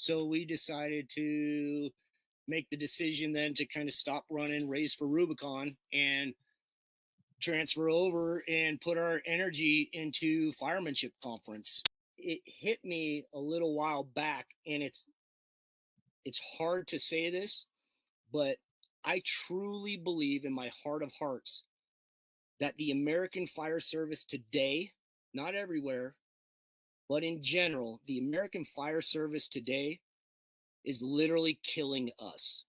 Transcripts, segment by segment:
So we decided to make the decision then to kind of stop running, race for Rubicon, and transfer over and put our energy into firemanship conference. It hit me a little while back, and it's hard to say this, but I truly believe in my heart of hearts that the American fire service today, not everywhere, but in general, the American fire service today is literally killing us.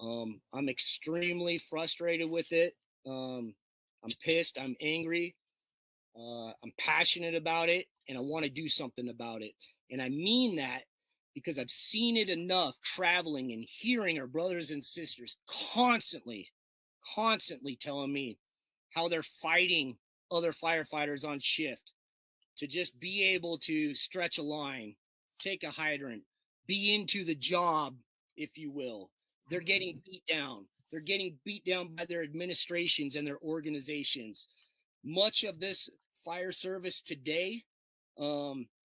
I'm extremely frustrated with it. I'm pissed. I'm angry. I'm passionate about it, and I want to do something about it. And I mean that because I've seen it enough traveling and hearing our brothers and sisters constantly telling me how they're fighting other firefighters on shift to just be able to stretch a line, take a hydrant, be into the job, if you will. They're getting beat down. They're getting beat down by their administrations and their organizations. Much of this fire service today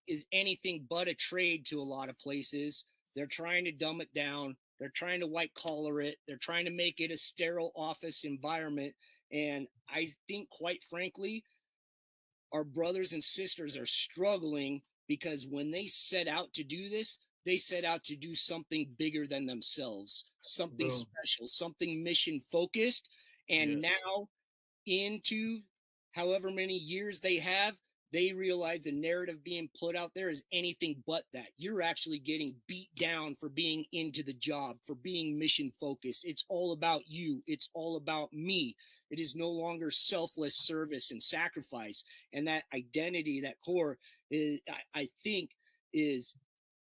is anything but a trade to a lot of places. They're trying to dumb it down. They're trying to white collar it. They're trying to make it a sterile office environment. And I think, quite frankly, our brothers and sisters are struggling because when they set out to do this, they set out to do something bigger than themselves, something special, something mission focused. And now into however many years they have, they realize the narrative being put out there is anything but that. You're actually getting beat down for being into the job, for being mission focused. It's all about you. It's all about me. It is no longer selfless service and sacrifice. And that identity, that core, is, I think, is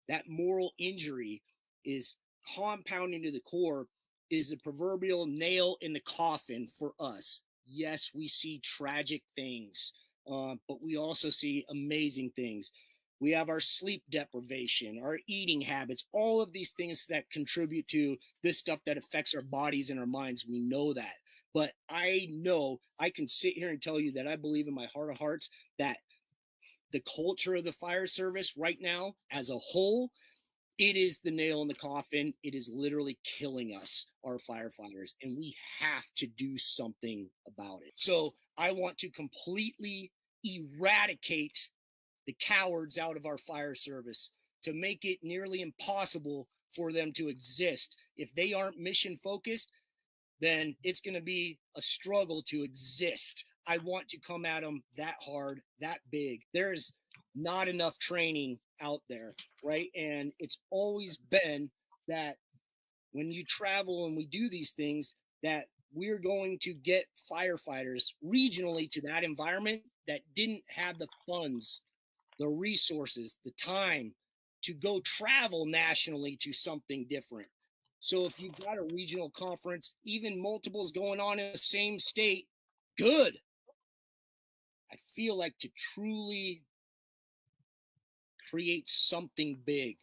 that moral injury is compounding to the core, is the proverbial nail in the coffin for us. Yes, we see tragic things, but we also see amazing things. We have our sleep deprivation, our eating habits, all of these things that contribute to this stuff that affects our bodies and our minds. We know that. But I know I can sit here and tell you that I believe in my heart of hearts that the culture of the fire service right now as a whole, it is the nail in the coffin. It is literally killing us, our firefighters, and we have to do something about it. So I want to completely eradicate the cowards out of our fire service, to make it nearly impossible for them to exist. If they aren't mission focused, then it's going to be a struggle to exist. I want to come at them that hard, that big. There's not enough training out there, right? And it's always been that when you travel and we do these things, that we're going to get firefighters regionally to that environment that didn't have the funds, the resources, the time to go travel nationally to something different. So if you've got a regional conference, even multiples going on in the same state, good. I feel like to truly create something big,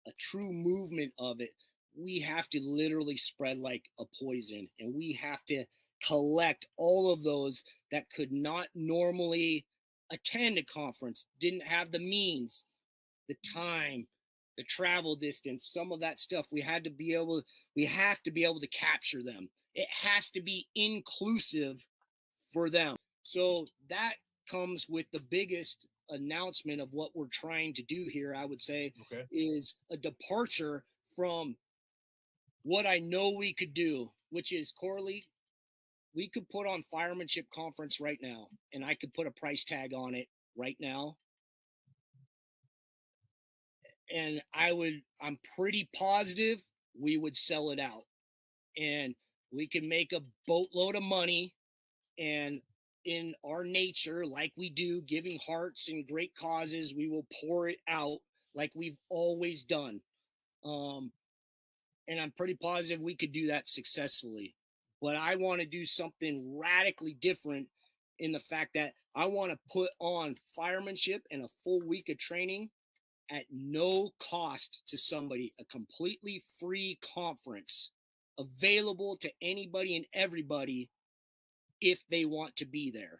a true movement of it, we have to literally spread like a poison, and we have to collect all of those that could not normally attend a conference, didn't have the means, the time, the travel distance, some of that stuff. We have to be able to capture them. It has to be inclusive for them. So that comes with the biggest announcement of what we're trying to do here, I would say, is a departure from what I know we could do, which is, Corley, we could put on firemanship conference right now, and I could put a price tag on it right now. And I'm pretty positive we would sell it out, and we can make a boatload of money. And in our nature, like we do, giving hearts and great causes, we will pour it out like we've always done. And I'm pretty positive we could do that successfully. But I want to do something radically different in the fact that I want to put on firemanship and a full week of training at no cost to somebody, a completely free conference available to anybody and everybody if they want to be there.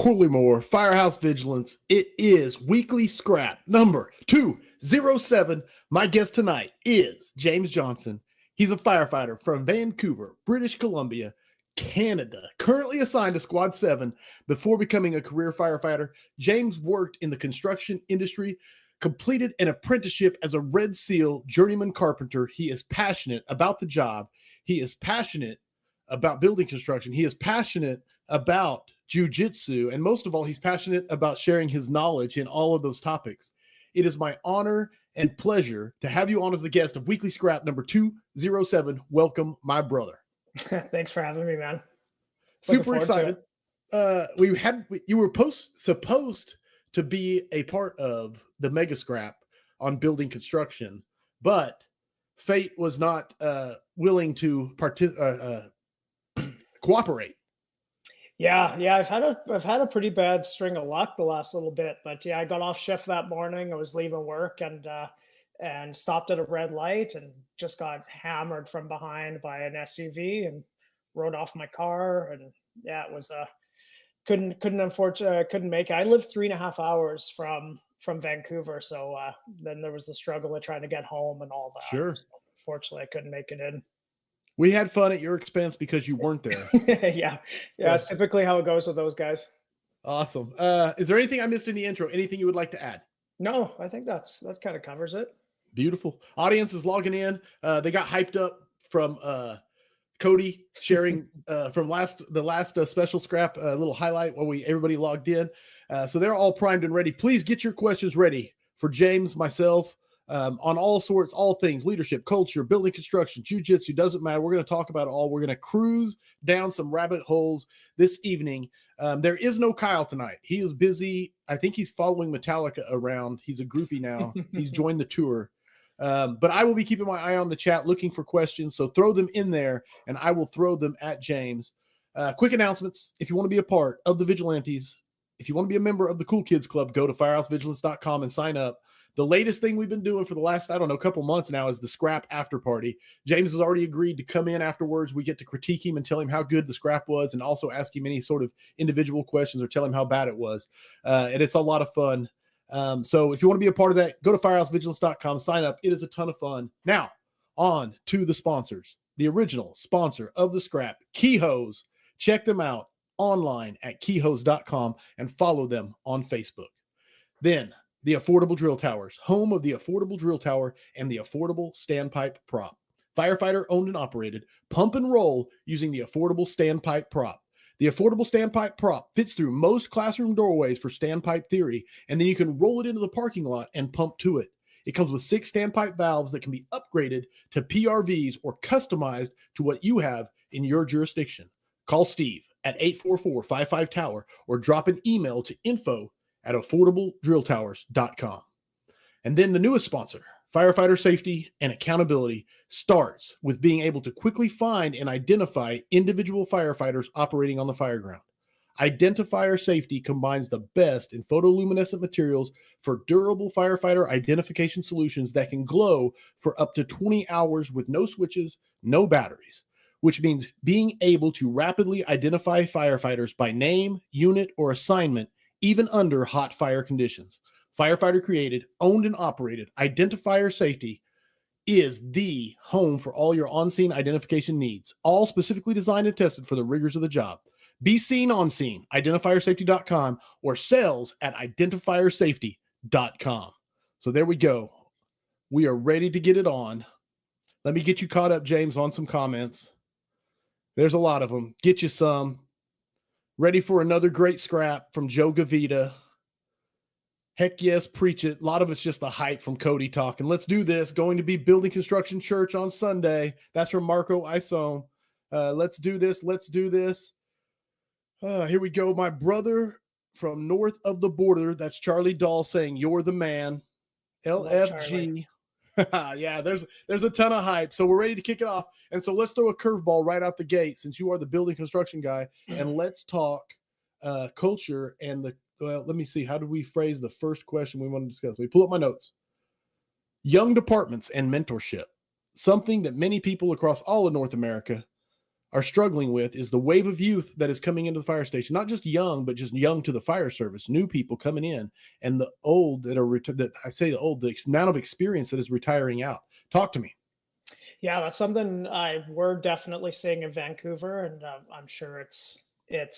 Coolymore, Firehouse Vigilance. It is weekly scrap number 207. My guest tonight is James Johnson. He's a firefighter from Vancouver, British Columbia, Canada, currently assigned to Squad 7. Before becoming a career firefighter, James worked in the construction industry, completed an apprenticeship as a Red Seal journeyman carpenter. He is passionate about the job. He is passionate about building construction. He is passionate about Jiu-Jitsu, and most of all, he's passionate about sharing his knowledge in all of those topics. It is my honor and pleasure to have you on as the guest of Weekly Scrap number 207. Welcome, my brother. Thanks for having me, man. Super excited. You were supposed to be a part of the Mega Scrap on building construction, but fate was not willing to cooperate. Yeah. I've had a pretty bad string of luck the last little bit, but yeah, I got off shift that morning. I was leaving work and stopped at a red light and just got hammered from behind by an SUV and rode off my car. And yeah, it was couldn't make it. I lived 3.5 hours from Vancouver, so then there was the struggle of trying to get home and all that. Sure. So unfortunately, I couldn't make it in. We had fun at your expense because you weren't there. Yeah. It's typically how it goes with those guys. Awesome. Is there anything I missed in the intro? Anything you would like to add? No, I think that kind of covers it. Beautiful. Audience is logging in. They got hyped up from Cody sharing from the last special scrap little highlight while everybody logged in. So they're all primed and ready. Please get your questions ready for James, myself, on all things, leadership, culture, building construction, jiu-jitsu, doesn't matter. We're going to talk about it all. We're going to cruise down some rabbit holes this evening. There is no Kyle tonight. He is busy. I think he's following Metallica around. He's a groupie now. He's joined the tour. But I will be keeping my eye on the chat, looking for questions. So throw them in there, and I will throw them at James. Quick announcements. If you want to be a part of the Vigilantes, if you want to be a member of the Cool Kids Club, go to firehousevigilance.com and sign up. The latest thing we've been doing for the last, couple months now is the scrap after party. James has already agreed to come in afterwards. We get to critique him and tell him how good the scrap was and also ask him any sort of individual questions or tell him how bad it was. And it's a lot of fun. So if you want to be a part of that, go to firehousevigilance.com, sign up. It is a ton of fun. Now, on to the sponsors. The original sponsor of the scrap, Keyhose. Check them out online at keyhose.com and follow them on Facebook. Then, the Affordable Drill Towers, home of the Affordable Drill Tower and the Affordable Standpipe Prop. Firefighter owned and operated. Pump and roll using the Affordable Standpipe Prop. The Affordable Standpipe Prop fits through most classroom doorways for standpipe theory, and then you can roll it into the parking lot and pump to it. It comes with 6 standpipe valves that can be upgraded to PRVs or customized to what you have in your jurisdiction. Call Steve at 844-55-TOWER or drop an email to info@affordabledrilltowers.com. And then the newest sponsor, Firefighter Safety and Accountability, starts with being able to quickly find and identify individual firefighters operating on the fireground. Identifier Safety combines the best in photoluminescent materials for durable firefighter identification solutions that can glow for up to 20 hours with no switches, no batteries, which means being able to rapidly identify firefighters by name, unit, or assignment, even under hot fire conditions. Firefighter created, owned, and operated, Identifier Safety is the home for all your on-scene identification needs, all specifically designed and tested for the rigors of the job. Be seen on scene, identifiersafety.com, or sales at identifiersafety.com. So there we go. We are ready to get it on. Let me get you caught up, James, on some comments. There's a lot of them. Get you some. Ready for another great scrap from Joe Gavita. Heck yes, preach it. A lot of it's just the hype from Cody talking. Let's do this. Going to be Building Construction Church on Sunday. That's from Marco Isom. Let's do this. Let's do this. Here we go. My brother from north of the border. That's Charlie Dahl saying, "You're the man." LFG. Yeah, there's a ton of hype. So we're ready to kick it off. And so let's throw a curveball right out the gate since you are the building construction guy. And let's talk culture and let me see. How do we phrase the first question we want to discuss? We pull up my notes. Young departments and mentorship. Something that many people across all of North America are struggling with is the wave of youth that is coming into the fire station, not just young, but just young to the fire service, new people coming in, and the old that are, that I say the old, the amount of experience that is retiring out. Talk to me. Yeah, that's something we're definitely seeing in Vancouver, and I'm sure it's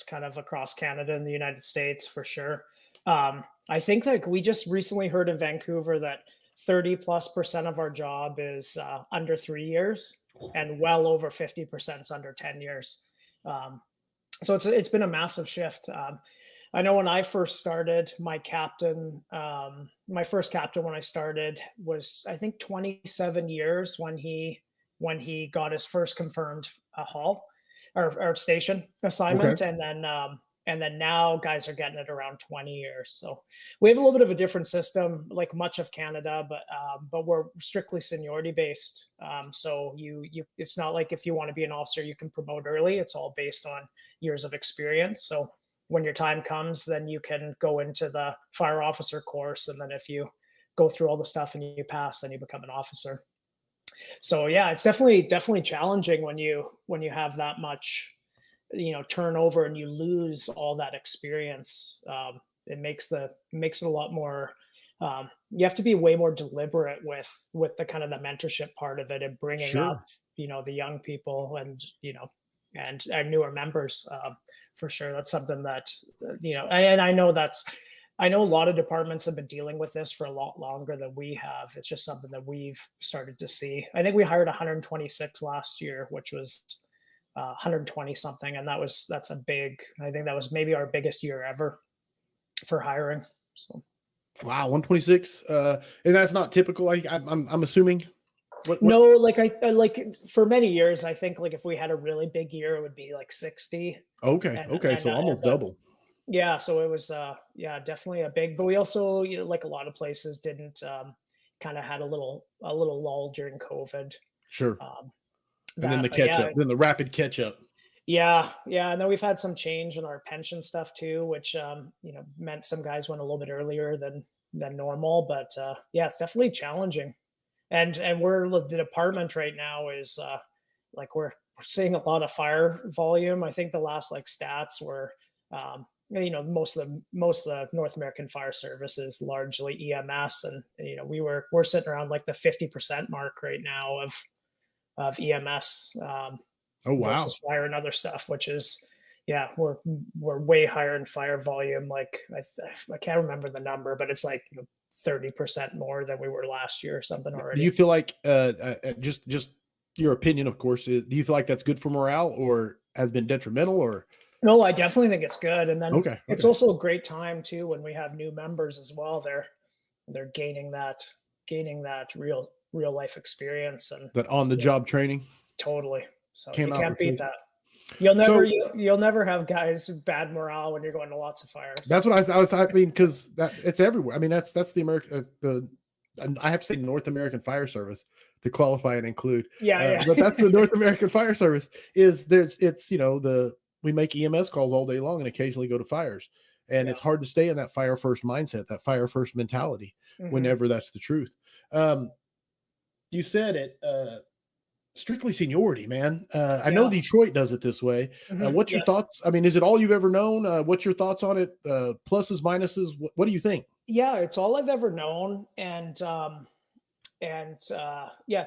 kind of across Canada and the United States for sure. I think like we just recently heard in Vancouver that 30+% of our job is under 3 years, and well over 50% is under 10 years. Um, so it's been a massive shift. I know when I first started, my first captain when I started was I think 27 years when he got his first confirmed hall or station Okay. assignment, and then now guys are getting it around 20 years. So we have a little bit of a different system, like much of Canada, but we're strictly seniority based. So you it's not like if you want to be an officer, you can promote early. It's all based on years of experience. So when your time comes, then you can go into the fire officer course, and then if you go through all the stuff and you pass, then you become an officer. So yeah, it's definitely challenging when you have that much, turnover, and you lose all that experience. It makes it a lot more. You have to be way more deliberate with the kind of the mentorship part of it, and bringing up Sure. the young people, and and our newer members, for sure. That's something that and I know a lot of departments have been dealing with this for a lot longer than we have. It's just something that we've started to see. I think we hired 126 last year, which was 120 something, and that's a big. I think that was maybe our biggest year ever for hiring. So Wow, 126. And that's not typical. I'm assuming. What? no, like like for many years, I think like if we had a really big year, it would be like 60, Okay. and Okay. So almost double. yeah, so it was yeah, definitely a big, but we also, like a lot of places didn't kind of had a little lull during COVID. Sure. Um And then the but catch yeah, up, then the rapid catch up. yeah, and then we've had some change in our pension stuff too, which meant some guys went a little bit earlier than normal, but yeah, it's definitely challenging. And the department right now is like we're seeing a lot of fire volume. I think the last like stats were most of the North American fire service is largely EMS, and we're sitting around like the 50% mark right now of EMS, Oh wow. versus fire and other stuff, which is, yeah, we're way higher in fire volume. Like I can't remember the number, but it's like 30% more than we were last year or something Do you already. feel like just your opinion, of course, do you feel like that's good for morale or has been detrimental or No, I definitely think it's good. And then okay, it's okay. also a great time too when we have new members as well. They're gaining that real life experience, and That on the you know, job training totally. So came you out can't beat replaced. that. You'll never So you'll never have guys bad morale when you're going to lots of fires. that's what I mean, because that it's everywhere. I mean, that's the American the and I have to say North American Fire Service to qualify and include, Yeah, but that's the yeah. North American Fire Service. Is there's it's the we make EMS calls all day long and occasionally go to fires, and Yeah. it's hard to stay in that fire first mindset, that fire first mentality, Hmm. whenever that's the truth. Um, you said it. Strictly seniority, man. I know Yeah. Detroit does it this way. What's your Yeah. thoughts? I mean, is it all you've ever known? What's your thoughts on it? Pluses, minuses. What do you think? Yeah, it's all I've ever known, and yeah, it's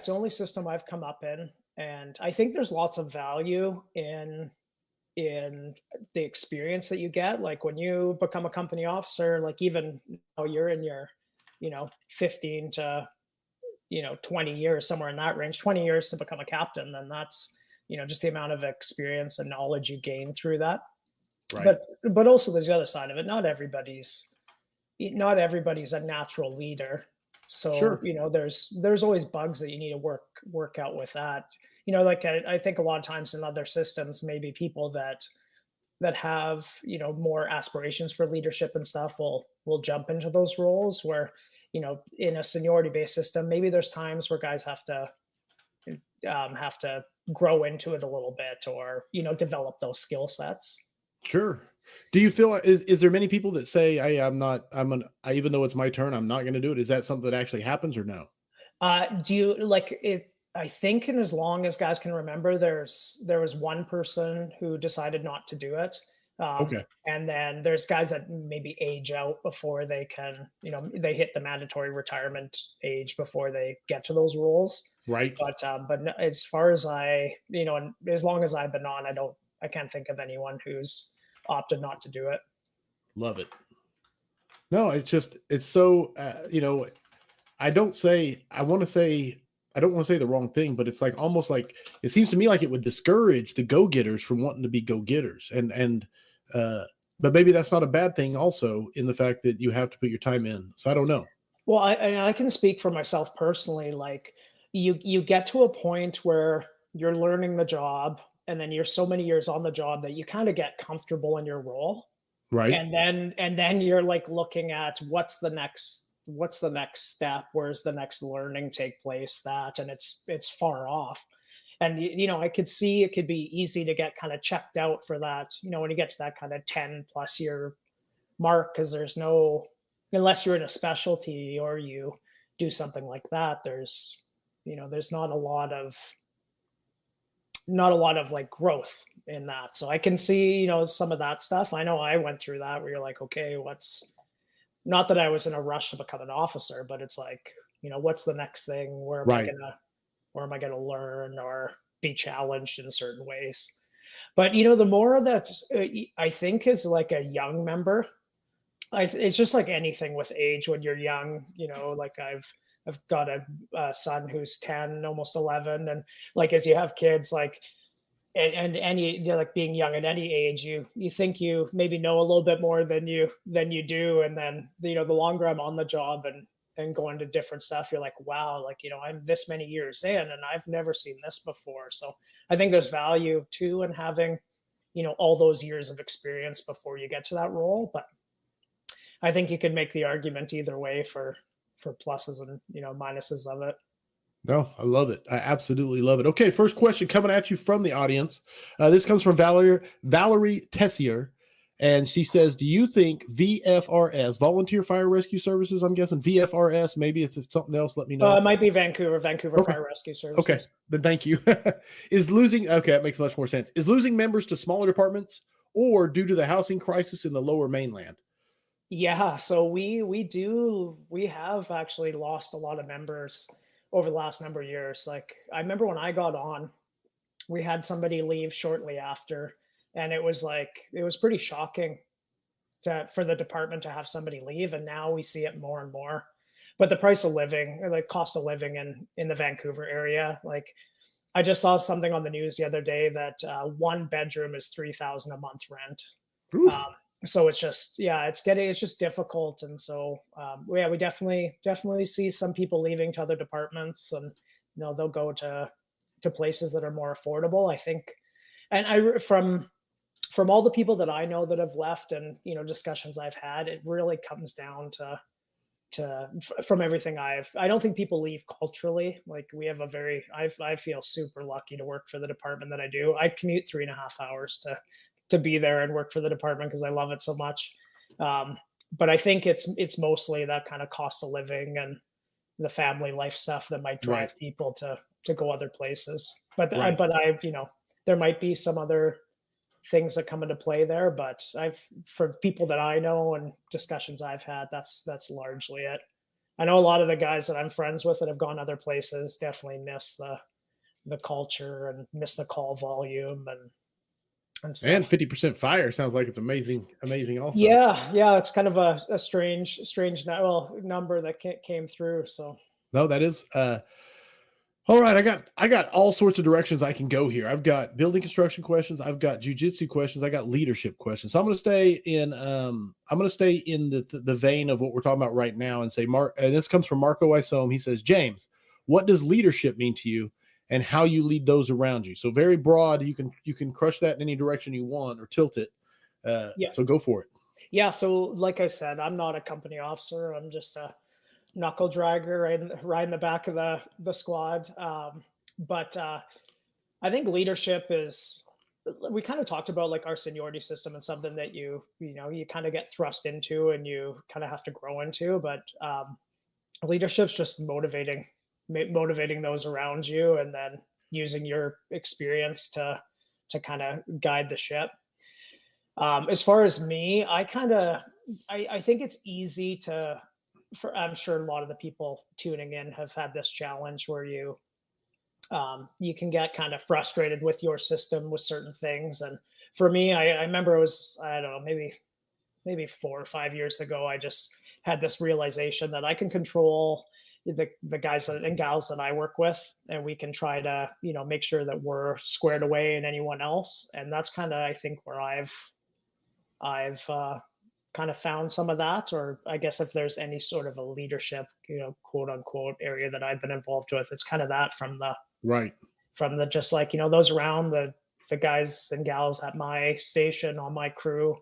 the only system I've come up in, and I think there's lots of value in the experience that you get. Like when you become a company officer, like even you're in your 15 to 20 years, somewhere in that range, 20 years to become a captain, then that's just the amount of experience and knowledge you gain through that. Right. But also there's the other side of it. Not everybody's a natural leader. So, Sure. there's always bugs that you need to work out with that. Like I think a lot of times in other systems, maybe people that have more aspirations for leadership and stuff will jump into those roles, where in a seniority based system, maybe there's times where guys have to grow into it a little bit, or develop those skill sets. Sure. Do you feel is there many people that say, "Hey, even though it's my turn, I'm not going to do it." Is that something that actually happens or no? Do you like it? I think, and as long as guys can remember, there was one person who decided not to do it. Okay. And then there's guys that maybe age out before they can, they hit the mandatory retirement age before they get to those roles. Right. But as far as and as long as I've been on, I can't think of anyone who's opted not to do it. Love it. No, it's so, I don't say, I don't want to say the wrong thing, but it's like almost like it seems to me like it would discourage the go-getters from wanting to be go-getters. Uh, but maybe that's not a bad thing also in the fact that you have to put your time in. So I don't know. Well, I can speak for myself personally. Like you get to a point where you're learning the job, and then you're so many years on the job that you kind of get comfortable in your role, Right. and then you're like looking at what's the next step, where's the next learning take place, that, and it's far off. And I could see it could be easy to get kind of checked out for that, when you get to that kind of 10 plus year mark, because there's no, unless you're in a specialty or you do something like that, there's not a lot of like growth in that. So I can see, some of that stuff. I know I went through that where you're like, okay, what's, not that I was in a rush to become an officer, but it's like, what's the next thing? Right. Where am I gonna learn or be challenged in certain ways? But the more that I think is like a young member, it's just like anything with age. When you're young, like I've got a son who's 10, almost 11, and like as you have kids, like and any like being young at any age, you think you maybe know a little bit more than you do, and then the longer I'm on the job and going to different stuff, you're like, wow, like I'm this many years in and I've never seen this before. So I think there's value too in having all those years of experience before you get to that role. But I think you could make the argument either way for pluses and minuses of it. No, I love it. I absolutely love it. Okay, first question coming at you from the audience. This comes from Valerie Tessier, and she says, "Do you think VFRS, Volunteer Fire Rescue Services? I'm guessing VFRS. Maybe it's something else. Let me know. It might be Vancouver Okay. Fire Rescue Services. Okay, then thank you. Is losing okay? That makes much more sense. Is losing members to smaller departments, or due to the housing crisis in the Lower Mainland? Yeah, so we have actually lost a lot of members over the last number of years. Like I remember when I got on, we had somebody leave shortly after, and it was pretty shocking for the department to have somebody leave, and now we see it more and more. But the price of living, or the cost of living in the Vancouver area, like I just saw something on the news the other day that one bedroom is 3,000 a month rent. Oof. So it's just, yeah, it's just difficult. And so yeah, we definitely see some people leaving to other departments, and they'll go to places that are more affordable, I think. And from all the people that I know that have left, and discussions I've had, it really comes down to from everything I don't think people leave culturally. Like we have I feel super lucky to work for the department that I do. I commute 3.5 hours to be there and work for the department because I love it so much. But I think it's mostly that kind of cost of living and the family life stuff that might drive Right. people to go other places. But Right. there might be some other things that come into play there. But for people that I know and discussions I've had, that's largely it. I know a lot of the guys that I'm friends with that have gone other places definitely miss the culture and miss the call volume and stuff. And 50% fire sounds like it's amazing. Amazing. Also. Yeah, it's kind of a strange number that came through. So No, that is all right. I got all sorts of directions I can go here. I've got building construction questions, I've got jujitsu questions, I got leadership questions. So I'm gonna stay in the vein of what we're talking about right now and say, Mark, and this comes from Marco Isom. He says, James, what does leadership mean to you and how you lead those around you? So very broad, you can crush that in any direction you want or tilt it. yeah. So go for it. Yeah, so like I said, I'm not a company officer. I'm just a knuckle dragger right in the back of the squad. But I think leadership is. We kind of talked about like our seniority system and something that you kind of get thrust into and you kind of have to grow into. But leadership's just motivating motivating those around you, and then using your experience to kind of guide the ship. As far as me, I think it's easy to, for I'm sure a lot of the people tuning in have had this challenge where you can get kind of frustrated with your system with certain things. And for me, I remember it was, I don't know, maybe 4 or 5 years ago, I just had this realization that I can control the guys and gals that I work with, and we can try to, make sure that we're squared away in anyone else. And that's kind of, I think, where I've kind of found some of that, or I guess if there's any sort of a leadership, quote unquote area that I've been involved with, it's kind of that from the just like, those around the guys and gals at my station, on my crew,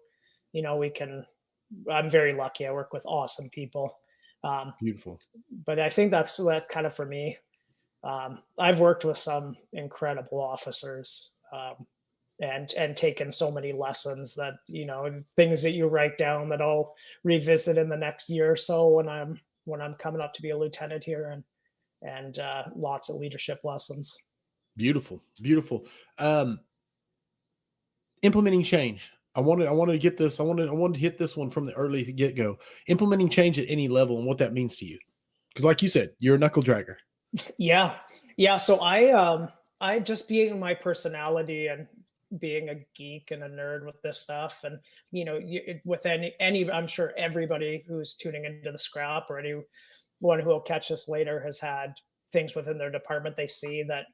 I'm very lucky. I work with awesome people. Beautiful. But I think that's kind of for me. I've worked with some incredible officers, and taken so many lessons that, things that you write down that I'll revisit in the next year or so when I'm coming up to be a lieutenant here, and lots of leadership lessons. Beautiful. Implementing change. I wanted to get this. I wanted to hit this one from the early get go. Implementing change at any level and what that means to you. Because like you said, you're a knuckle dragger. Yeah. So I just, being my personality and being a geek and a nerd with this stuff, and with any I'm sure everybody who's tuning into the scrap, or anyone who will catch this later, has had things within their department they see that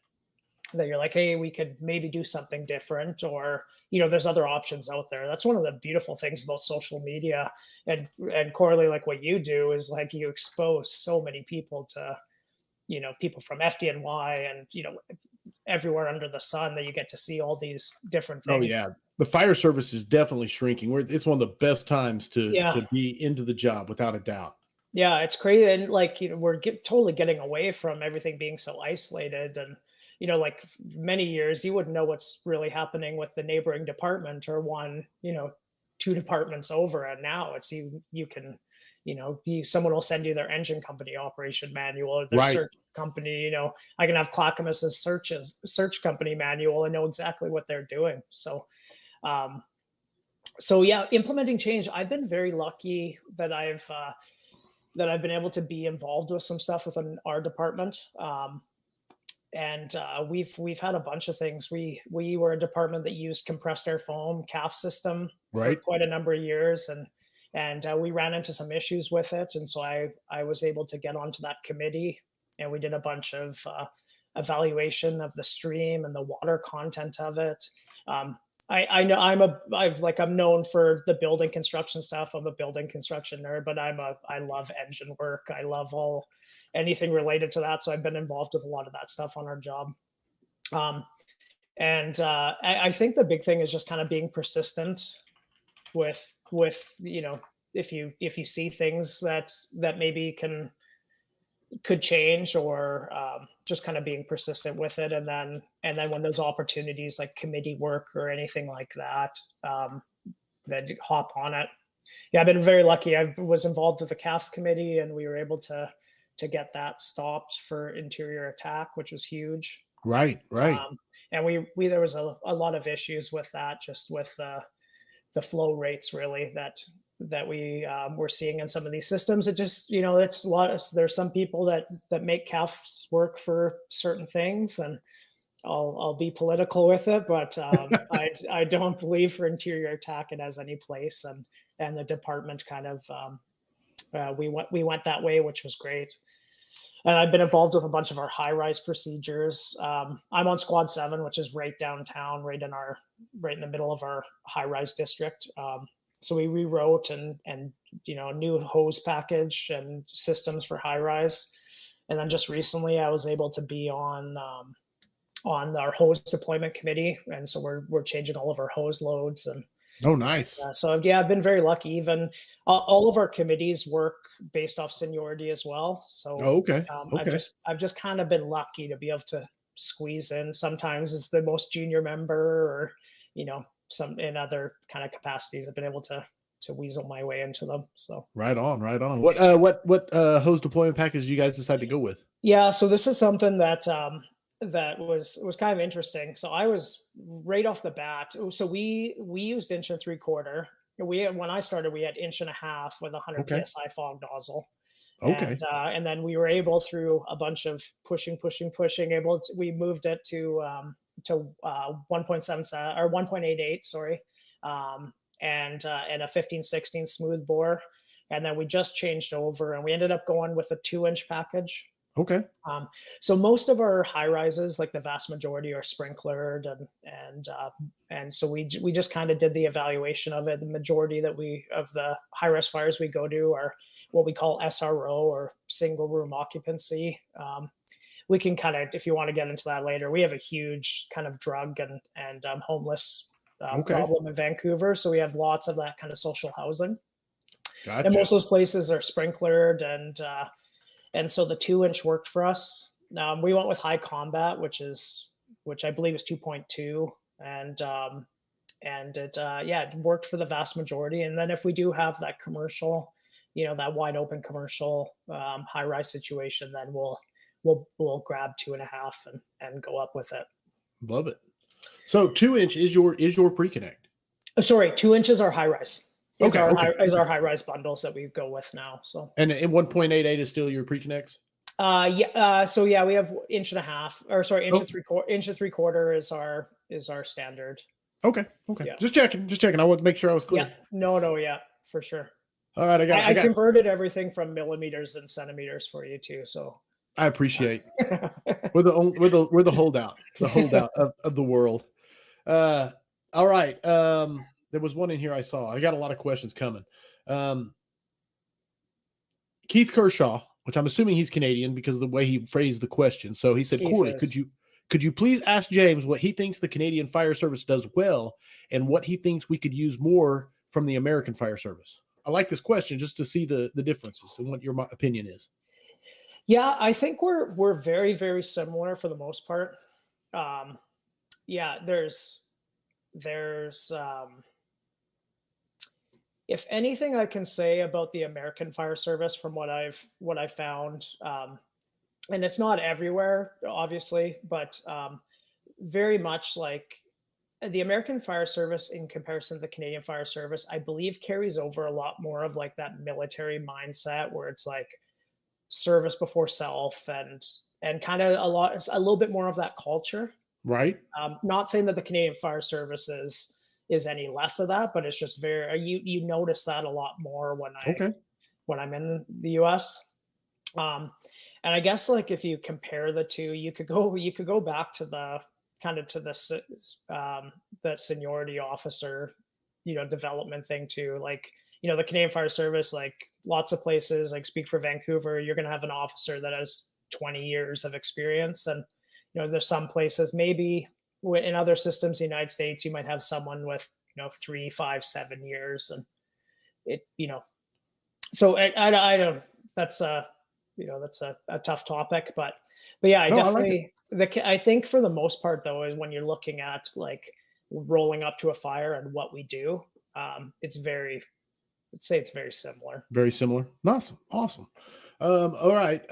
you're like, hey, we could maybe do something different, or there's other options out there. That's one of the beautiful things about social media, and Corley, like what you do is like you expose so many people to people from FDNY and everywhere under the sun, that you get to see all these different things. Oh yeah, the fire service is definitely shrinking. It's one of the best times to be into the job, without a doubt. Yeah, it's crazy, and like we're totally getting away from everything being so isolated, and like many years you wouldn't know what's really happening with the neighboring department, or two departments over, and now it's you can someone will send you their engine company operation manual, or their search company. I can have Clackamas's search company manual and know exactly what they're doing. So yeah, implementing change. I've been very lucky that I've been able to be involved with some stuff within our department. And we've had a bunch of things. We were a department that used compressed air foam CAF system for quite a number of years, and we ran into some issues with it. And so I was able to get onto that committee, and we did a bunch of evaluation of the stream and the water content of it. I know I'm known for the building construction stuff. I'm a building construction nerd, but I love engine work. I love anything related to that. So I've been involved with a lot of that stuff on our job. And I think the big thing is just kind of being persistent with if you see things that maybe could change, or just kind of being persistent with it, and then when those opportunities like committee work or anything like that, then hop on it. Yeah, I've been very lucky. I was involved with the CAFS committee, and we were able to get that stopped for interior attack, which was huge. Right. And we there was a lot of issues with that, just with the flow rates really that we were seeing in some of these systems. It just, it's a lot. There's some people that make CAFs work for certain things, and I'll be political with it, but I don't believe for interior attack it has any place. And the department kind of we went that way, which was great. And I've been involved with a bunch of our high-rise procedures. I'm on Squad 7, which is right downtown, right in the middle of our high-rise district. So we rewrote and new hose package and systems for high-rise. And then just recently, I was able to be on our hose deployment committee, and so we're changing all of our hose loads. And oh, nice. So yeah, I've been very lucky. Even all of our committees work based off seniority as well. So okay. I've just kind of been lucky to be able to squeeze in. Sometimes as the most junior member, or some in other kind of capacities, I've been able to weasel my way into them. So right on. What hose deployment package you guys decide to go with? Yeah, so this is something that that was kind of interesting. So I was right off the bat. So we used 1.75 inch. When I started, we had 1.5 inch with a 100 Okay. psi fog nozzle, Okay. and then we were able, through a bunch of pushing, we moved it to 1.77 or 1.88, sorry, and a 15/16 smooth bore, and then we just changed over, and we ended up going with a 2 inch package. Okay. Um, so most of our high rises, like the vast majority, are sprinklered, and so we just kind of did the evaluation of it. The majority of the high rise fires we go to are what we call SRO, or single room occupancy. We can kind of, if you want to get into that later, we have a huge kind of drug and homeless Okay. problem in Vancouver, so we have lots of that kind of social housing, and Gotcha. most of those places are sprinklered, and so the 2 inch worked for us. We went with high combat, which I believe is 2.2, and it worked for the vast majority. And then if we do have that commercial, that wide open commercial high rise situation, then we'll grab 2.5 and go up with it. Love it. So 2 inch is your pre-connect. Sorry, 2 inches are high rise. Is Okay, our high rise bundles that we go with now. So and 1.88 is still your pre-connects. So yeah, we have 1.5 inch, or sorry, Oh. 1.75 inch is our standard. Okay. Yeah. Just checking. I want to make sure I was clear. Yeah, no, yeah, for sure. All right, I converted everything from millimeters and centimeters for you too. So I appreciate. We're the holdout, of the world. All right. There was one in here I saw. I got a lot of questions coming. Keith Kershaw, which I'm assuming he's Canadian because of the way he phrased the question. So he said, Keith Corey, is. could you please ask James what he thinks the Canadian Fire Service does well and what he thinks we could use more from the American Fire Service? I like this question just to see the differences and what your opinion is. Yeah, I think we're very, very similar for the most part. Yeah, there's if anything I can say about the American Fire Service from what I've found, and it's not everywhere, obviously, but very much like the American Fire Service in comparison to the Canadian Fire Service, I believe carries over a lot more of like that military mindset where it's like service before self, and kind of a little bit more of that culture. Right. Not saying that the Canadian Fire Service is any less of that, but it's just very, you notice that a lot more when I'm in the US. And I guess like if you compare the two, you could go back to the kind of to the seniority officer, development thing too. Like, the Canadian Fire Service, like lots of places, like speak for Vancouver, you're going to have an officer that has 20 years of experience. And, there's some places, maybe in other systems in the United States, you might have someone with, 3, 5, 7 years. And it, so I don't, that's a tough topic, but yeah, I think for the most part though, is when you're looking at like rolling up to a fire and what we do, I'd say it's very similar. Very similar. Awesome. All right.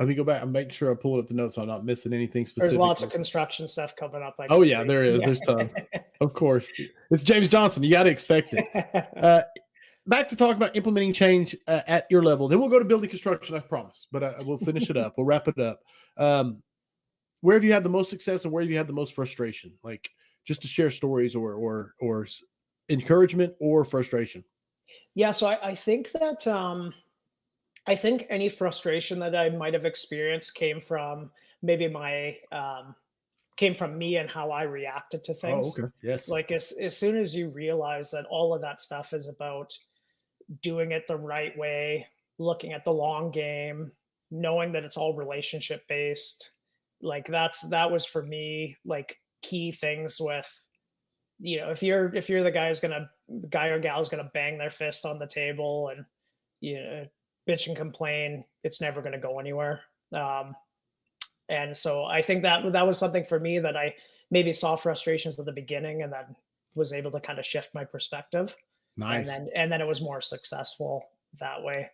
Let me go back and make sure I pull up the notes so I'm not missing anything specific. There's lots of construction stuff coming up. Oh yeah, there is. Yeah. There's tons. Of course. It's James Johnson. You got to expect it. Back to talk about implementing change at your level. Then we'll go to building construction, I promise. But we'll finish it up. We'll wrap it up. Where have you had the most success and where have you had the most frustration? Like just to share stories or encouragement or frustration. Yeah, so I think that I think any frustration that I might have experienced came from maybe came from me and how I reacted to things. Oh, okay. Yes. Like as soon as you realize that all of that stuff is about doing it the right way, looking at the long game, knowing that it's all relationship based, like that was for me like key things with, if you're the guy or gal is gonna bang their fist on the table and bitch and complain, it's never going to go anywhere. And so I think that was something for me that I maybe saw frustrations at the beginning and then was able to kind of shift my perspective. Nice. And then it was more successful that way.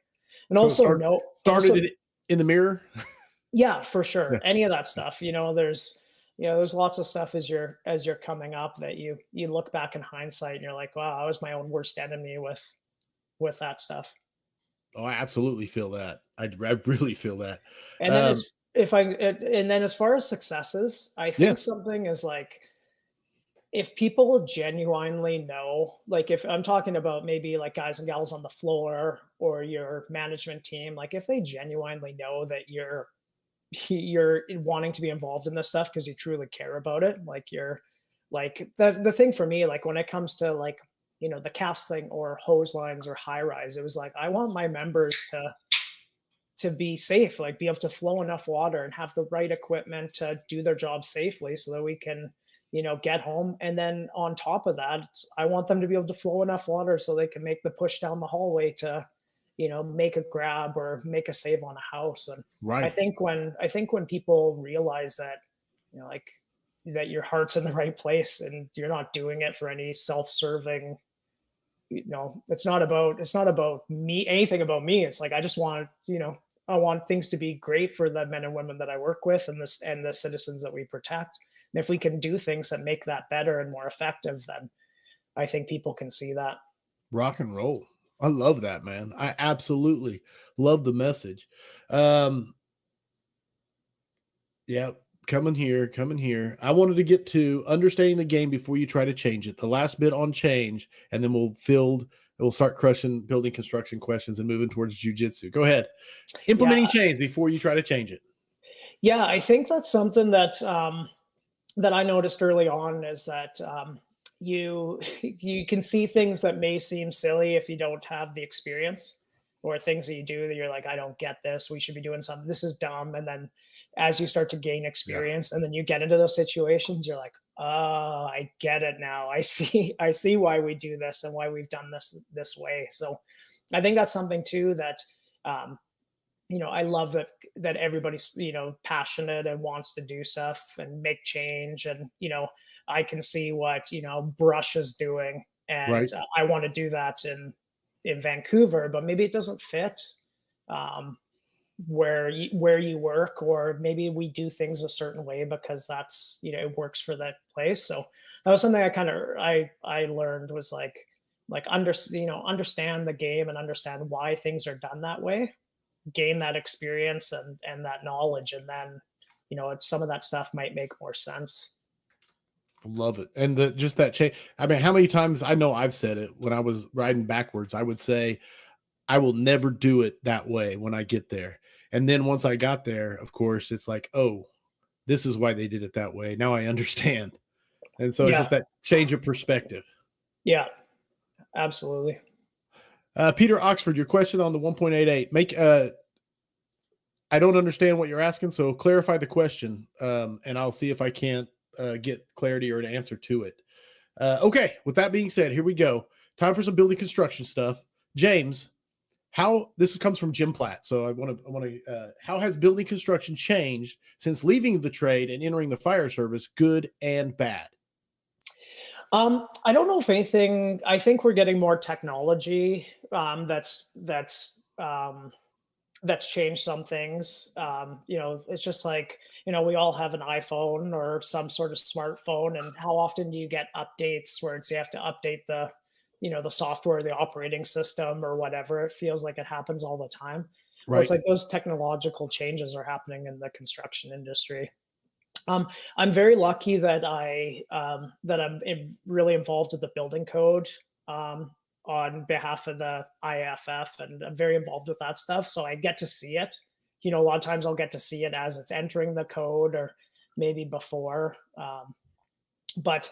And so also in the mirror? Yeah, for sure. Yeah. Any of that stuff, there's lots of stuff as you're coming up that you look back in hindsight and you're like, wow, I was my own worst enemy with that stuff. Oh, I absolutely feel that. I really feel that. And then Um, as if I and then as far as successes, I yeah, think something is like if people genuinely know, like if I'm talking about maybe like guys and gals on the floor or your management team, like if they genuinely know that you're wanting to be involved in this stuff because you truly care about it, like you're like the thing for me, like when it comes to like the caps thing or hose lines or high rise, it was like I want my members to be safe, like be able to flow enough water and have the right equipment to do their job safely so that we can, get home. And then on top of that, I want them to be able to flow enough water so they can make the push down the hallway to, make a grab or make a save on a house. And I right. think when people realize that, like that your heart's in the right place and you're not doing it for any self-serving, it's not about me, anything about me. It's like I just want, I want things to be great for the men and women that I work with and the citizens that we protect. And if we can do things that make that better and more effective, then I think people can see that. Rock and roll. I love that, man. I absolutely love the message. Um, yeah, coming here, coming here. I wanted to get to understanding the game before you try to change it. The last bit on change, and then we'll start crushing building construction questions and moving towards jujitsu. Go ahead. Yeah, Implementing change before you try to change it. yeah, I think that's something that I noticed early on is that you can see things that may seem silly if you don't have the experience, or things that you do that you're like, I don't get this. We should be doing something. This is dumb. And then as you start to gain Yeah. experience, and then you get into those situations, you're like, oh, I get it now. I see why we do this and why we've done this way. So I think that's something too that um, I love that everybody's, passionate and wants to do stuff and make change. And, I can see what, Brush is doing. And Right. I want to do that in Vancouver, but maybe it doesn't fit um, where you work, or maybe we do things a certain way because that's, it works for that place. So that was something I learned was like understand the game and understand why things are done that way, gain that experience and that knowledge, and then some of that stuff might make more sense. Love it. And just that change. I mean, how many times I know I've said it when I was riding backwards, I would say, I will never do it that way when I get there. And then once I got there, of course, it's like, oh, this is why they did it that way. Now I understand. And so it's Yeah, just that change of perspective. yeah, absolutely. Peter Oxford, your question on the 1.88. I don't understand what you're asking, so clarify the question, and I'll see if I can't get clarity or an answer to it. Okay, with that being said, here we go. Time for some building construction stuff. James, how this comes from Jim Platt. So I want to how has building construction changed since leaving the trade and entering the fire service, good and bad? I don't know if anything. I think we're getting more technology that's changed some things. It's just like, we all have an iPhone or some sort of smartphone, and how often do you get updates where you have to update the software, the operating system, or whatever? It feels like it happens all the time. Well, it's Right. like those technological changes are happening in the construction industry. I'm very lucky that I'm really involved with the building code on behalf of the IFF, and I'm very involved with that stuff. So I get to see it. A lot of times I'll get to see it as it's entering the code, or maybe before. But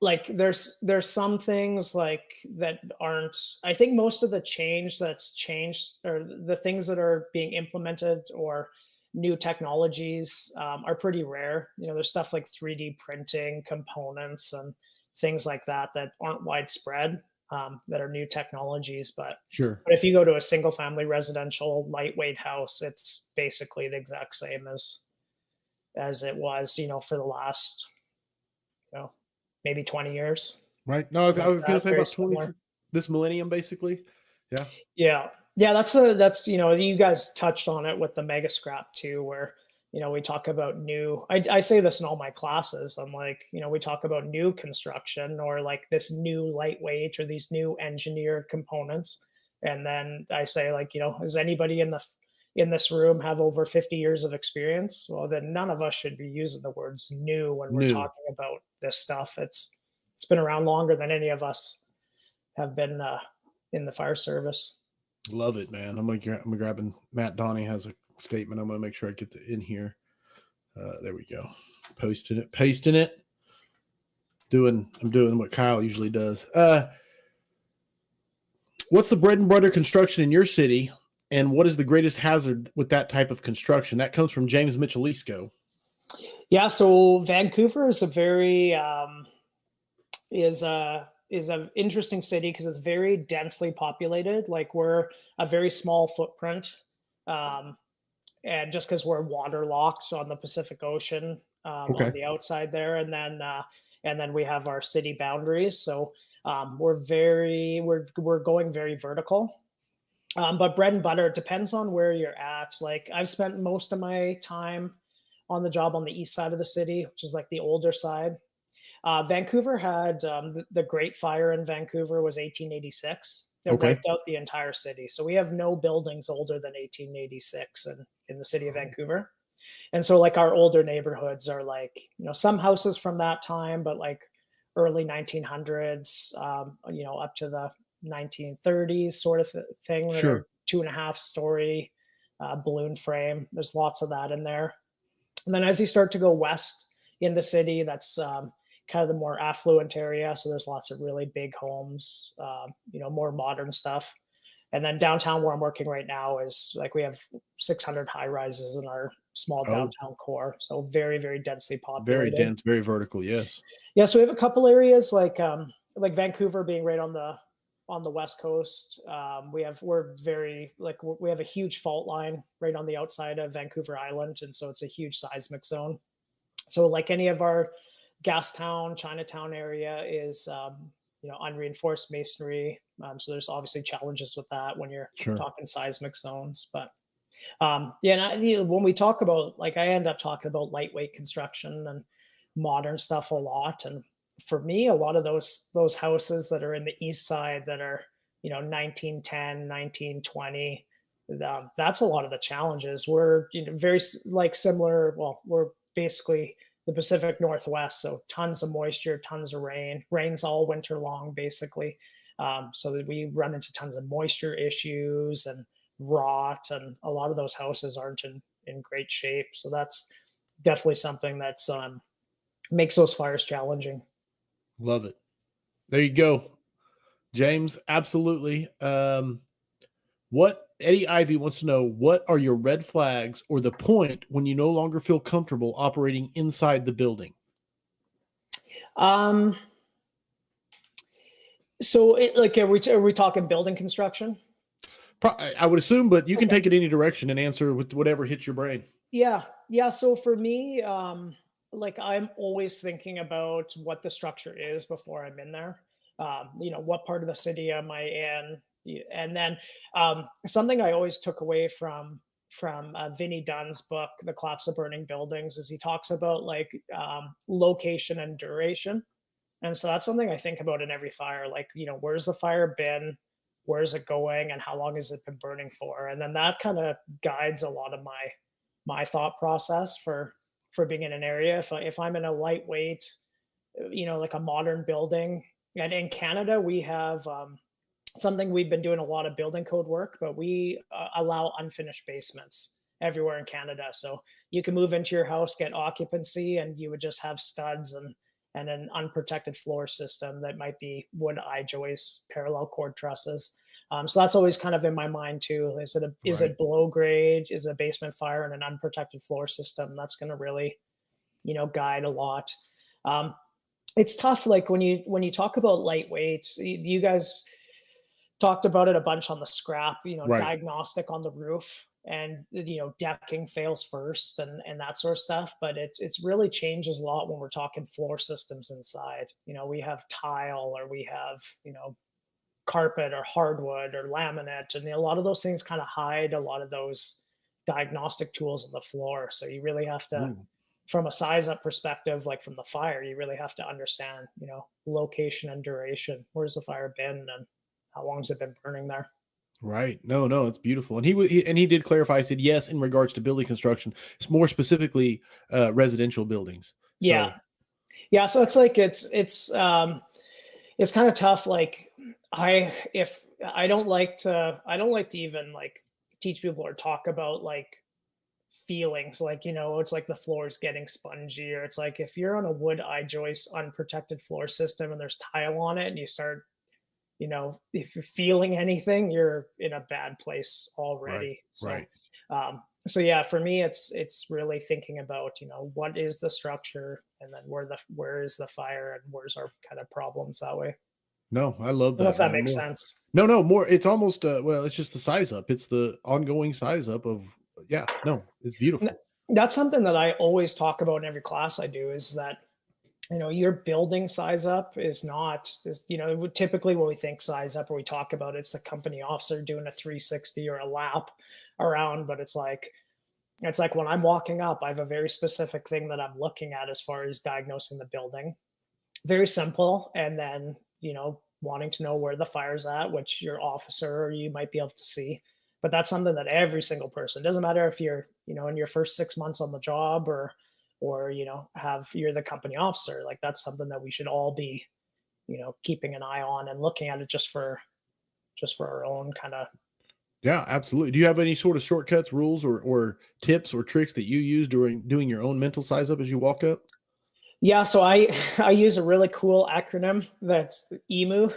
like there's some things like that aren't. I think most of the change that's changed, or the things that are being implemented, or new technologies are pretty rare. There's stuff like 3D printing components and things like that aren't widespread, that are new technologies. Sure. But if you go to a single family residential lightweight house, it's basically the exact same as it was, for the last, you know, maybe 20 years. Right. No, I Like was going to that, say very about 20 similar. this millennium, basically. Yeah. Yeah. Yeah, that's you guys touched on it with the mega scrap too, where we talk about new. I say this in all my classes. I'm like, we talk about new construction or like this new lightweight or these new engineered components, and then I say like, does anybody in this room have over 50 years of experience? Well, then none of us should be using the words new when we're New. talking about this stuff. It's been around longer than any of us have been in the fire service. Love it, man. I'm gonna grabbing Matt Donnie has a statement. I'm gonna make sure I get in here. There we go. Pasting it. I'm doing what Kyle usually does. What's the bread and butter construction in your city, and what is the greatest hazard with that type of construction? That comes from James Michelisco. Yeah, so Vancouver is a very is an interesting city because it's very densely populated. Like we're a very small footprint, and just because we're waterlocked on the Pacific Ocean on the outside there, and then we have our city boundaries. So we're going very vertical. But bread and butter, it depends on where you're at. Like I've spent most of my time on the job on the east side of the city, which is like the older side. Vancouver had the Great Fire in Vancouver was 1886. That wiped out the entire city. So we have no buildings older than 1886 in the city of Vancouver. And so like our older neighborhoods are like, some houses from that time, but like early 1900s, up to the 1930s sort of thing. Sure. 2.5 story balloon frame. There's lots of that in there. And then as you start to go west in the city, that's kind of the more affluent area. So there's lots of really big homes, more modern stuff. And then downtown where I'm working right now is like we have 600 high rises in our small downtown core. So very, very densely populated. Very dense, very vertical. Yes. Yeah. So we have a couple areas like Vancouver being right on the west coast. We have a huge fault line right on the outside of Vancouver Island. And so it's a huge seismic zone. So like any of our Gastown, Chinatown area is, unreinforced masonry. So there's obviously challenges with that when you're talking seismic zones. But when we talk about, like, I end up talking about lightweight construction and modern stuff a lot. And for me, a lot of those houses that are in the east side that are, 1910, 1920, that's a lot of the challenges. We're very like similar. Well, we're basically the Pacific Northwest, so tons of moisture, tons of rain. Rains all winter long, basically. So that we run into tons of moisture issues and rot, and a lot of those houses aren't in great shape. So that's definitely something that's makes those fires challenging. Love it. There you go, James. Absolutely. What Eddie Ivy wants to know, what are your red flags or the point when you no longer feel comfortable operating inside the building? So are we talking building construction? I would assume, but you can take it any direction and answer with whatever hits your brain. Yeah. So for me, like I'm always thinking about what the structure is before I'm in there. What part of the city am I in? And then something I always took away from Vinnie Dunn's book, The Collapse of Burning Buildings, is he talks about like location and duration. And so that's something I think about in every fire. Like, where's the fire been? Where's it going? And how long has it been burning for? And then that kind of guides a lot of my thought process for being in an area. If I'm in a lightweight, like a modern building, and in Canada, we have something we've been doing a lot of building code work, but we allow unfinished basements everywhere in Canada. So you can move into your house, get occupancy, and you would just have studs and an unprotected floor system that might be wood eye joists, parallel cord trusses. So that's always kind of in my mind too. Is it below grade? Is a basement fire and an unprotected floor system? That's going to really, guide a lot. It's tough. Like when you talk about lightweight, you guys talked about it a bunch on the scrap, diagnostic on the roof, and decking fails first and that sort of stuff. But it's really changes a lot when we're talking floor systems inside. We have tile, or we have carpet or hardwood or laminate, and a lot of those things kind of hide a lot of those diagnostic tools on the floor. So you really have to, Ooh, from a size up perspective, like from the fire, you really have to understand, location and duration. Where's the fire been, and how long has it been burning there? right. No, it's beautiful. And he did clarify. He said yes in regards to building construction, it's more specifically residential buildings. Yeah, So yeah. So it's like it's kind of tough. Like if I don't like to even like teach people or talk about like feelings, like, it's like the floor is getting spongy, or it's like if you're on a wood eye joist unprotected floor system and there's tile on it and you start, if you're feeling anything, you're in a bad place right, already. So, right. so yeah, for me, it's really thinking about, what is the structure, and then where is the fire, and where's our kind of problems that way. I No, I love don't know if that, that man. makes More. sense. No, more. It's almost well, it's just the size up. It's the ongoing size up of yeah. No, it's N- beautiful. That's something that I always talk about in every class I do, is that your building size up is not is, typically when we think size up or we talk about it's the company officer doing a 360 or a lap around, but it's like when I'm walking up, I have a very specific thing that I'm looking at as far as diagnosing the building. Very simple. And then, wanting to know where the fire's at, which your officer or you might be able to see. But that's something that every single person, doesn't matter if you're, in your first 6 months on the job, or, you're the company officer, like that's something that we should all be, keeping an eye on and looking at it just for our own kind of. Yeah, absolutely. Do you have any sort of shortcuts, rules, or tips or tricks that you use during doing your own mental size up as you walk up? Yeah, so I I use a really cool acronym that's EMU.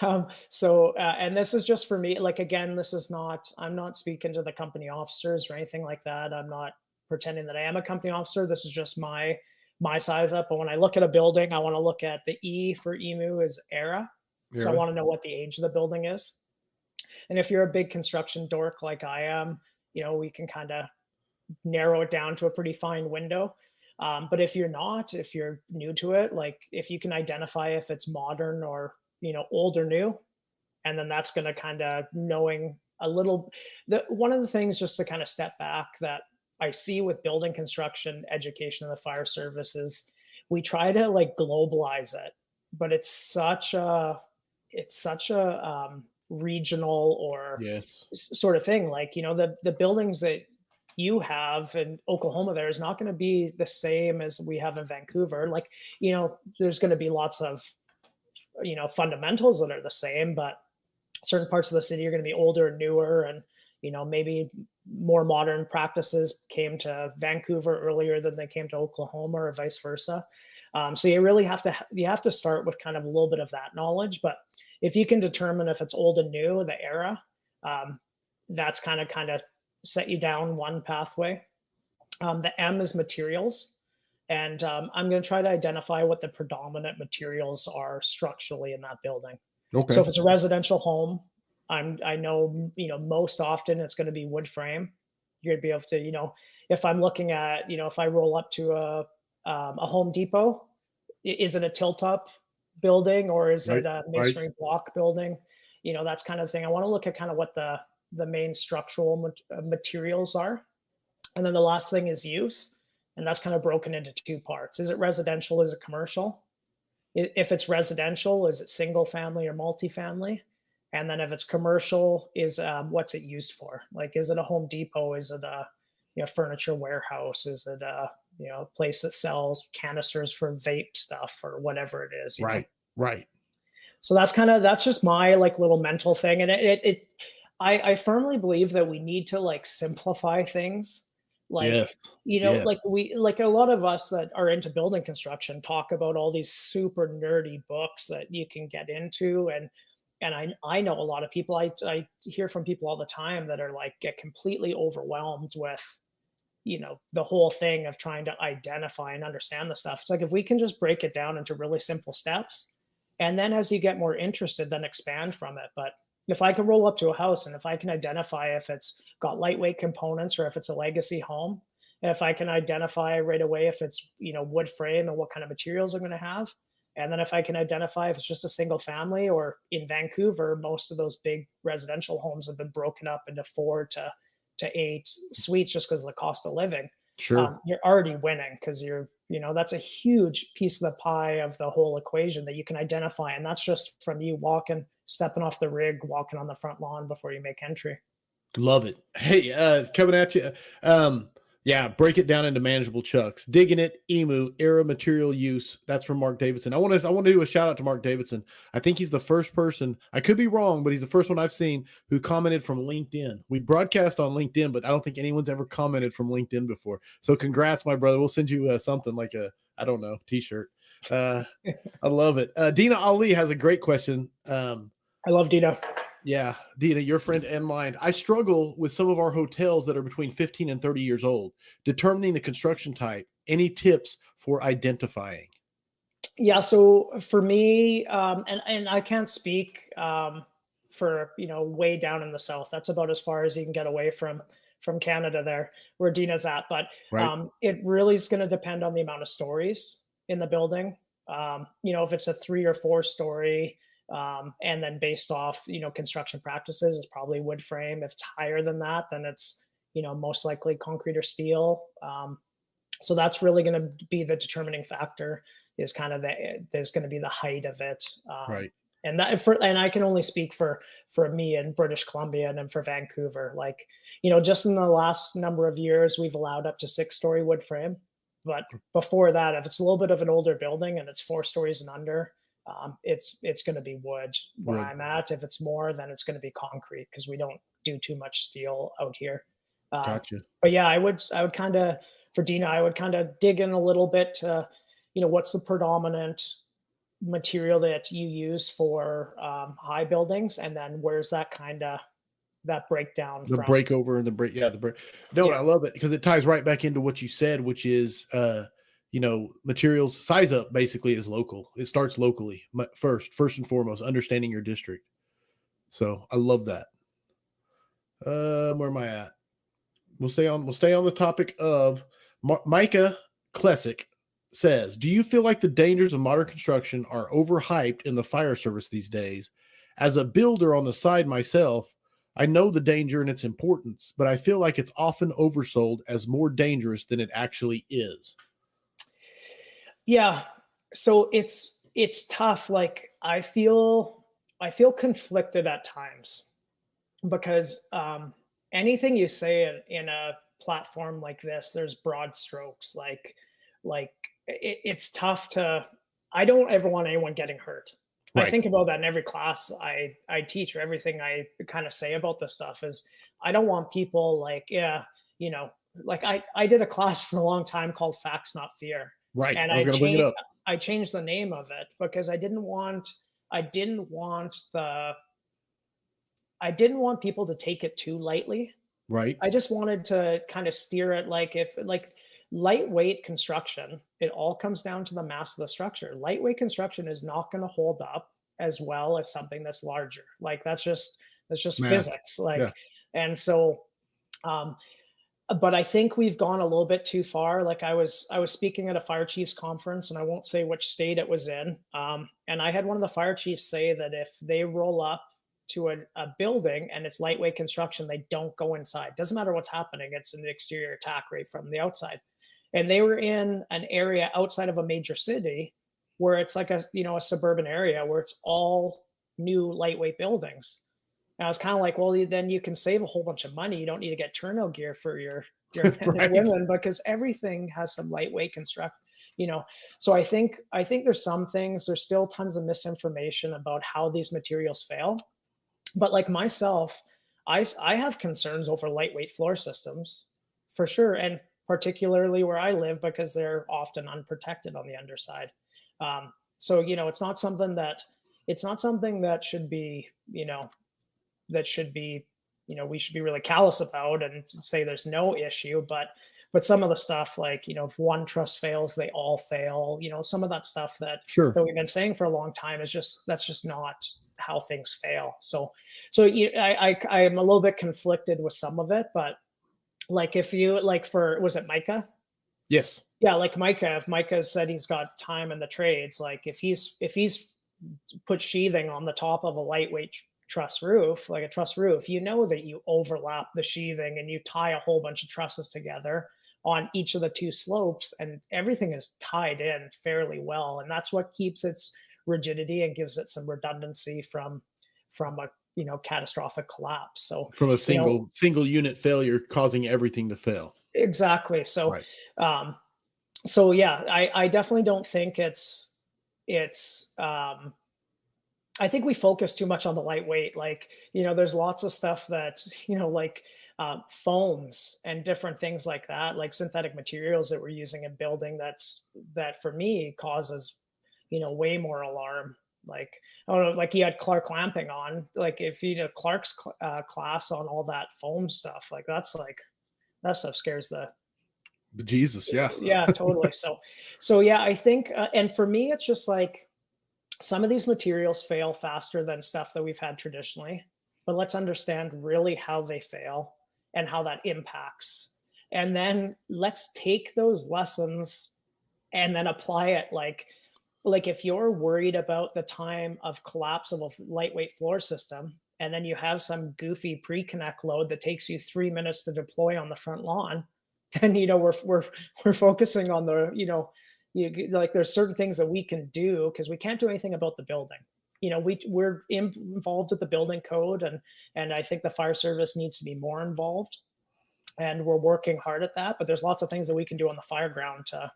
And this is just for me. Like again, this is not. I'm not speaking to the company officers or anything like that. I'm not pretending that I am a company officer. This is just my size up. But when I look at a building, I want to look at the E for EMU is era. So I Era. want to know what the age of the building is. And if you're a big construction dork like I am, we can kind of narrow it down to a pretty fine window. But if you're not, if you're new to it, like if you can identify if it's modern or old or new, and then that's going to kind of knowing a little. One of the things, just to kind of step back, that I see with building construction education and the fire services, we try to like globalize it, but it's such a regional or Yes. sort of thing. Like the buildings that you have in Oklahoma there is not going to be the same as we have in Vancouver. Like there's going to be lots of fundamentals that are the same, but certain parts of the city are going to be older and newer, and maybe more modern practices came to Vancouver earlier than they came to Oklahoma, or vice versa. So you have to start with kind of a little bit of that knowledge. But if you can determine if it's old and new, the era, um, that's kind of set you down one pathway. The M is materials. And I'm going to try to identify what the predominant materials are structurally in that building. So Okay. if it's a residential home, I know, most often it's going to be wood frame. You're going to be able to, if I'm looking at, if I roll up to a Home Depot, is it a tilt up building, or is Right. it a Right. masonry block building? That's kind of thing. I want to look at kind of what the main structural materials are. And then the last thing is use. And that's kind of broken into two parts. Is it residential? Is it commercial? If it's residential, is it single family or multifamily? And then if it's commercial, is what's it used for? Like, is it a Home Depot? Is it a furniture warehouse? Is it a place that sells canisters for vape stuff or whatever it is? Right. Right. So that's just my like little mental thing, and I firmly believe that we need to like simplify things. Like, Yes. Yes. like a lot of us that are into building construction talk about all these super nerdy books that you can get into, and I know a lot of people, I hear from people all the time that are like get completely overwhelmed with the whole thing of trying to identify and understand the stuff. It's like if we can just break it down into really simple steps, and then as you get more interested, then expand from it. But if I can roll up to a house and if I can identify if it's got lightweight components or if it's a legacy home, and if I can identify right away if it's wood frame and what kind of materials I'm going to have, And then if I can identify if it's just a single family, or in Vancouver, most of those big residential homes have been broken up into 4 to 8 suites just because of the cost of living. Sure. You're already winning because that's a huge piece of the pie of the whole equation that you can identify. And that's just from you stepping off the rig, walking on the front lawn before you make entry. Love it. Hey, coming at you. Yeah, break it down into manageable chucks. Digging it, emu, era material use. That's from Mark Davidson. I want to do a shout out to Mark Davidson. I think he's the first person, I could be wrong, but he's the first one I've seen who commented from LinkedIn. We broadcast on LinkedIn, but I don't think anyone's ever commented from LinkedIn before. So congrats, my brother. We'll send you something like I don't know, t-shirt. I love it. Dina Ali has a great question. I love Dina. Yeah, Dina, your friend and mine. I struggle with some of our hotels that are between 15 and 30 years old, determining the construction type. Any tips for identifying? Yeah, so for me, and I can't speak for way down in the south. That's about as far as you can get away from Canada there, where Dina's at. But Right. It really is going to depend on the amount of stories in the building. If it's a 3 or 4 story, and then based off construction practices, it's probably wood frame. If it's higher than that, then it's most likely concrete or steel. So that's really going to be the determining factor. Is kind of there's going to be the height of it. Right. And I can only speak for me in British Columbia and then for Vancouver. Like, just in the last number of years, we've allowed up to 6-story wood frame. But before that, if it's a little bit of an older building and it's 4 stories and under, it's going to be wood where I'm at. If it's more, then it's going to be concrete because we don't do too much steel out here. Gotcha. But yeah, I would kind of, for Dina, I would kind of dig in a little bit to, what's the predominant material that you use for high buildings, and then where's that breakdown The from? breakover and the break. Yeah, the break. No, Yeah. I love it because it ties right back into what you said, which is, materials size up basically is local. It starts locally first and foremost, understanding your district. So I love that. Where am I at? We'll stay on the topic of Micah Klesick says, do you feel like the dangers of modern construction are overhyped in the fire service these days? As a builder on the side myself, I know the danger and its importance, but I feel like it's often oversold as more dangerous than it actually is. Yeah. So it's tough. Like I feel conflicted at times because anything you say in a platform like this, there's broad strokes. Like it's tough to. I don't ever want anyone getting hurt. Right. I think about that in every class I teach, or everything I kind of say about this stuff is I don't want people like, like I did a class for a long time called Facts Not Fear. Right. And I was going to bring it up. I changed the name of it because I didn't want people to take it too lightly. Right. I just wanted to kind of steer it like lightweight construction, it all comes down to the mass of the structure. Lightweight construction is not going to hold up as well as something that's larger. Like that's just Math. physics. Like, Yeah. And so, but I think we've gone a little bit too far. Like I was speaking at a fire chiefs conference, and I won't say which state it was in. And I had one of the fire chiefs say that if they roll up to a building and it's lightweight construction, they don't go inside. Doesn't matter what's happening. It's an exterior attack right from the outside. And they were in an area outside of a major city where it's like a suburban area where it's all new lightweight buildings. And I was kind of like, well, then you can save a whole bunch of money. You don't need to get turnout gear for your men Right. and women because everything has some lightweight construct. So I think there's some things. There's still tons of misinformation about how these materials fail. But like myself, I have concerns over lightweight floor systems for sure, and particularly where I live because they're often unprotected on the underside. So it's not something that should be we should be really callous about and say there's no issue. But some of the stuff like if one truss fails, they all fail. Some of that stuff that we've been saying for a long time is that's just not how things fail. So I'm a little bit conflicted with some of it, but like if you was it Micah? Yes. Yeah, like Micah, if Micah said he's got time in the trades, like if he's put sheathing on the top of a lightweight truss roof, like a truss roof, you know that you overlap the sheathing and you tie a whole bunch of trusses together on each of the two slopes, and everything is tied in fairly well, and that's what keeps its rigidity and gives it some redundancy from a catastrophic collapse. So From a you know single unit failure causing everything to fail. exactly. So Right. um, so yeah, I definitely don't think it's I think we focus too much on the lightweight. Like, there's lots of stuff that, like foams and different things like that, like synthetic materials that we're using in building that for me causes, way more alarm. Like, I don't know, like you had Clark clamping on, like if you know Clark's class on all that foam stuff, like that stuff scares the Jesus, yeah. yeah, totally. So yeah, I think, and for me, it's just like some of these materials fail faster than stuff that we've had traditionally, but let's understand really how they fail and how that impacts. And then let's take those lessons and then apply it. Like if you're worried about the time of collapse of a lightweight floor system, and then you have some goofy pre-connect load that takes you 3 minutes to deploy on the front lawn, then we're focusing on the like there's certain things that we can do because we can't do anything about the building. We're involved with the building code, and I think the fire service needs to be more involved, and we're working hard at that. But there's lots of things that we can do on the fire ground to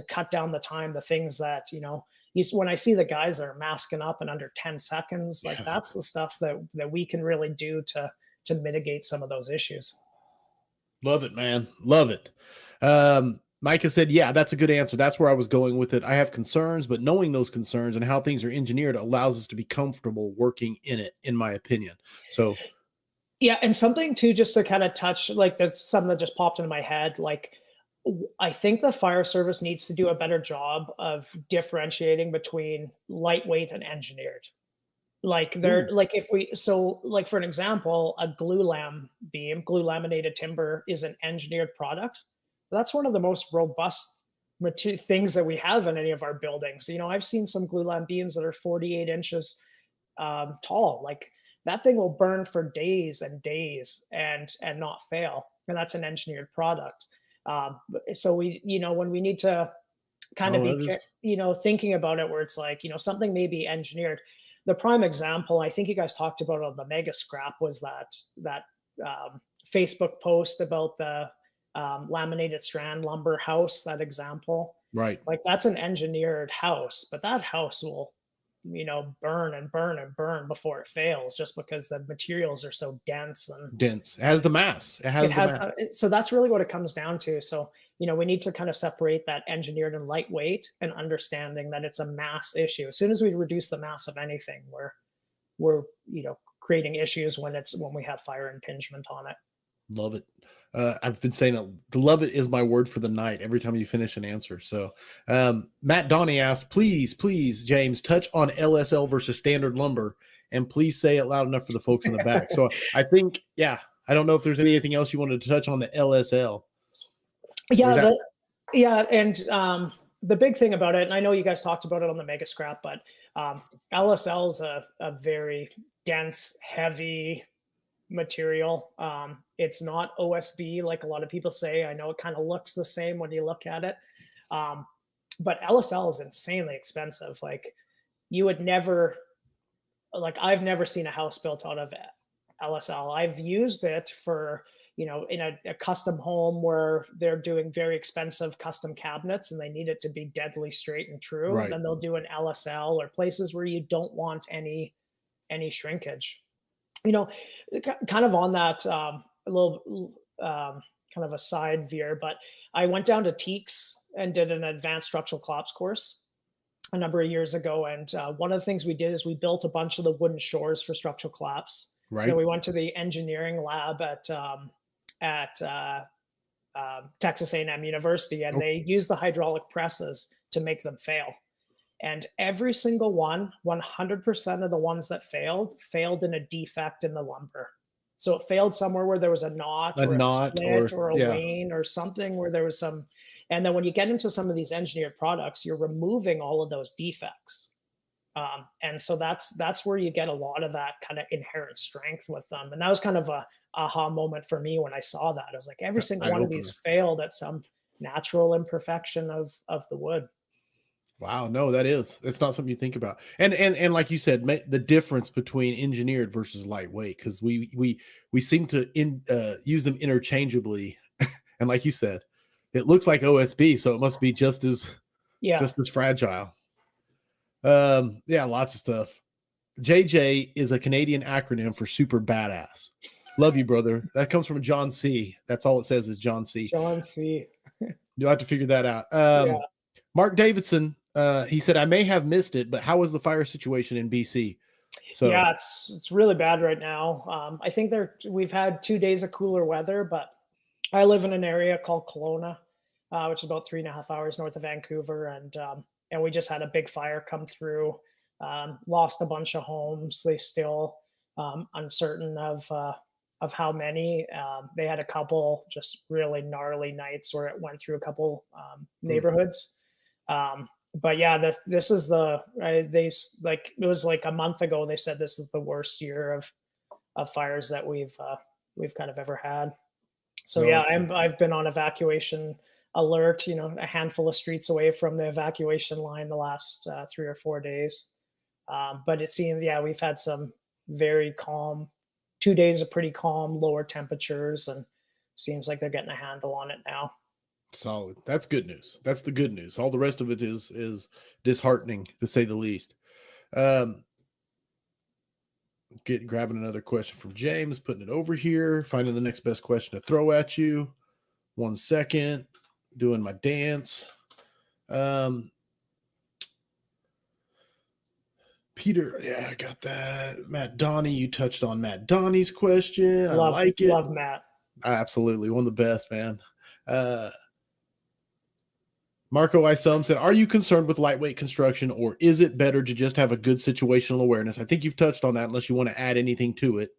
cut down the time. The things that when I see the guys that are masking up in under 10 seconds, like that's the stuff that we can really do to mitigate some of those issues. Love it, man. Love it. Micah said, yeah, that's a good answer. That's where I was going with it. I have concerns, but knowing those concerns and how things are engineered allows us to be comfortable working in it, in my opinion. So, yeah. And something too, just to kind of touch, like that's something that just popped into my head. Like, I think the fire service needs to do a better job of differentiating between lightweight and engineered. Like they're like if we so like for an example, a glue laminated timber is an engineered product. That's one of the most robust things that we have in any of our buildings. I've seen some glue lam beams that are 48 inches tall. Like that thing will burn for days and days and not fail. And that's an engineered product. So when we need to kind of be, thinking about it where it's like, something may be engineered. The prime example, I think you guys talked about on the Mega Scrap, was that Facebook post about the laminated strand lumber house, that example. right. Like that's an engineered house, but that house will, burn and burn and burn before it fails just because the materials are so dense and Dense. It has the mass. It has the mass. so that's really what it comes down to. So, we need to kind of separate that engineered and lightweight and understanding that it's a mass issue. As soon as we reduce the mass of anything, we're creating issues when we have fire impingement on it. Love it. I've been saying it. Love it is my word for the night every time you finish an answer. So Matt Donnie asked, please, James, touch on LSL versus standard lumber, and please say it loud enough for the folks in the back. So I think, I don't know if there's anything else you wanted to touch on the LSL. Yeah, and the big thing about it, and I know you guys talked about it on the Mega Scrap, but LSL is a very dense, heavy material. It's not OSB like a lot of people say. I know it kind of looks the same when you look at it, but LSL is insanely expensive. Like you would never, like I've never seen a house built out of LSL. I've used it for in a custom home where they're doing very expensive custom cabinets and they need it to be deadly straight and true. Right. Then they'll do an LSL, or places where you don't want any shrinkage. Kind of on that, a little kind of a side veer, but I went down to Teaks and did an advanced structural collapse course a number of years ago. And one of the things we did is we built a bunch of the wooden shores for structural collapse. Right. We went to the engineering lab at Texas A&M University, and they used the hydraulic presses to make them fail. And every single 100% of the ones that failed in a defect in the lumber. So it failed somewhere where there was a knot or a split or a wane or something where there was some, And then when you get into some of these engineered products, you're removing all of those defects. And so that's where you get a lot of that kind of inherent strength with them. And that was kind of a aha moment for me when I saw that. I was like, every single one of these failed at some natural imperfection of the wood. Wow, no, it's not something you think about. And like you said, the difference between engineered versus lightweight, because we seem to use them interchangeably. And like you said, it looks like OSB, so it must be just as fragile. Yeah, lots of stuff. JJ is a Canadian acronym for super badass. Love you, brother. That comes from John C. That's all it says is John C. John C. You'll have to figure that out. Yeah. Mark Davidson, he said, I may have missed it, but how was the fire situation in BC? So yeah, it's really bad right now. I think we've had 2 days of cooler weather, but I live in an area called Kelowna, which is about 3.5 hours north of Vancouver, and we just had a big fire come through. Lost a bunch of homes. They still uncertain of how many. They had a couple just really gnarly nights where it went through a couple neighborhoods. But yeah, this is it was like a month ago. They said this is the worst year of fires that we've kind of ever had. So yeah, I've been on evacuation alert, a handful of streets away from the evacuation line the last 3 or 4 days. But it seems, we've had some very calm, 2 days of pretty calm, lower temperatures, and seems like they're getting a handle on it now. Solid. That's good news. That's the good news. All the rest of it is disheartening, to say the least. Grabbing another question from James, putting it over here, finding the next best question to throw at you. 1 second, doing my dance. Peter, yeah, I got that. Matt Donnie, you touched on Matt Donnie's question. I like it. Love Matt. Absolutely. One of the best, man. Marco Isom said, are you concerned with lightweight construction, or is it better to just have a good situational awareness? I think you've touched on that, unless you want to add anything to it.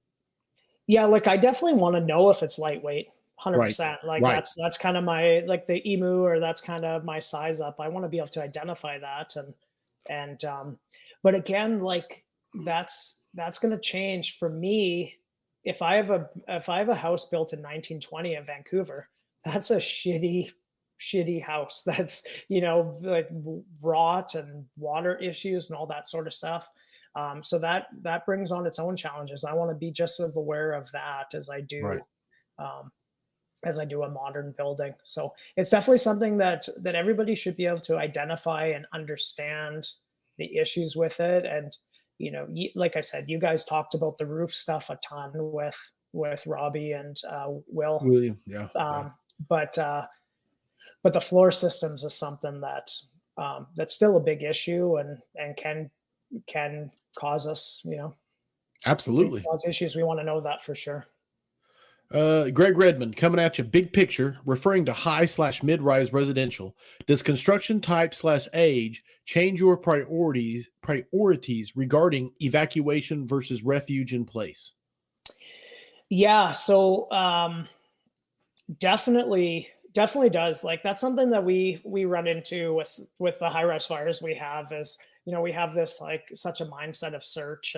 Yeah, like I definitely want to know if it's lightweight, 100%. Like that's kind of my, like the emu, or that's kind of my size up. I want to be able to identify that. But again, like that's going to change for me. If I have a house built in 1920 in Vancouver, that's a shitty house. That's, like rot and water issues and all that sort of stuff. So that brings on its own challenges. I want to be just as aware of that as I do, a modern building. So it's definitely something that everybody should be able to identify and understand the issues with it. And, like I said, you guys talked about the roof stuff a ton with Robbie and William. Yeah. But the floor systems is something that's still a big issue and can cause us, absolutely cause issues. We want to know that for sure. Greg Redmond coming at you, big picture, referring to high/mid-rise residential. Does construction type/age change your priorities regarding evacuation versus refuge in place? Yeah, so definitely does. Like that's something that we run into with the high-rise fires we have is, we have this like such a mindset of search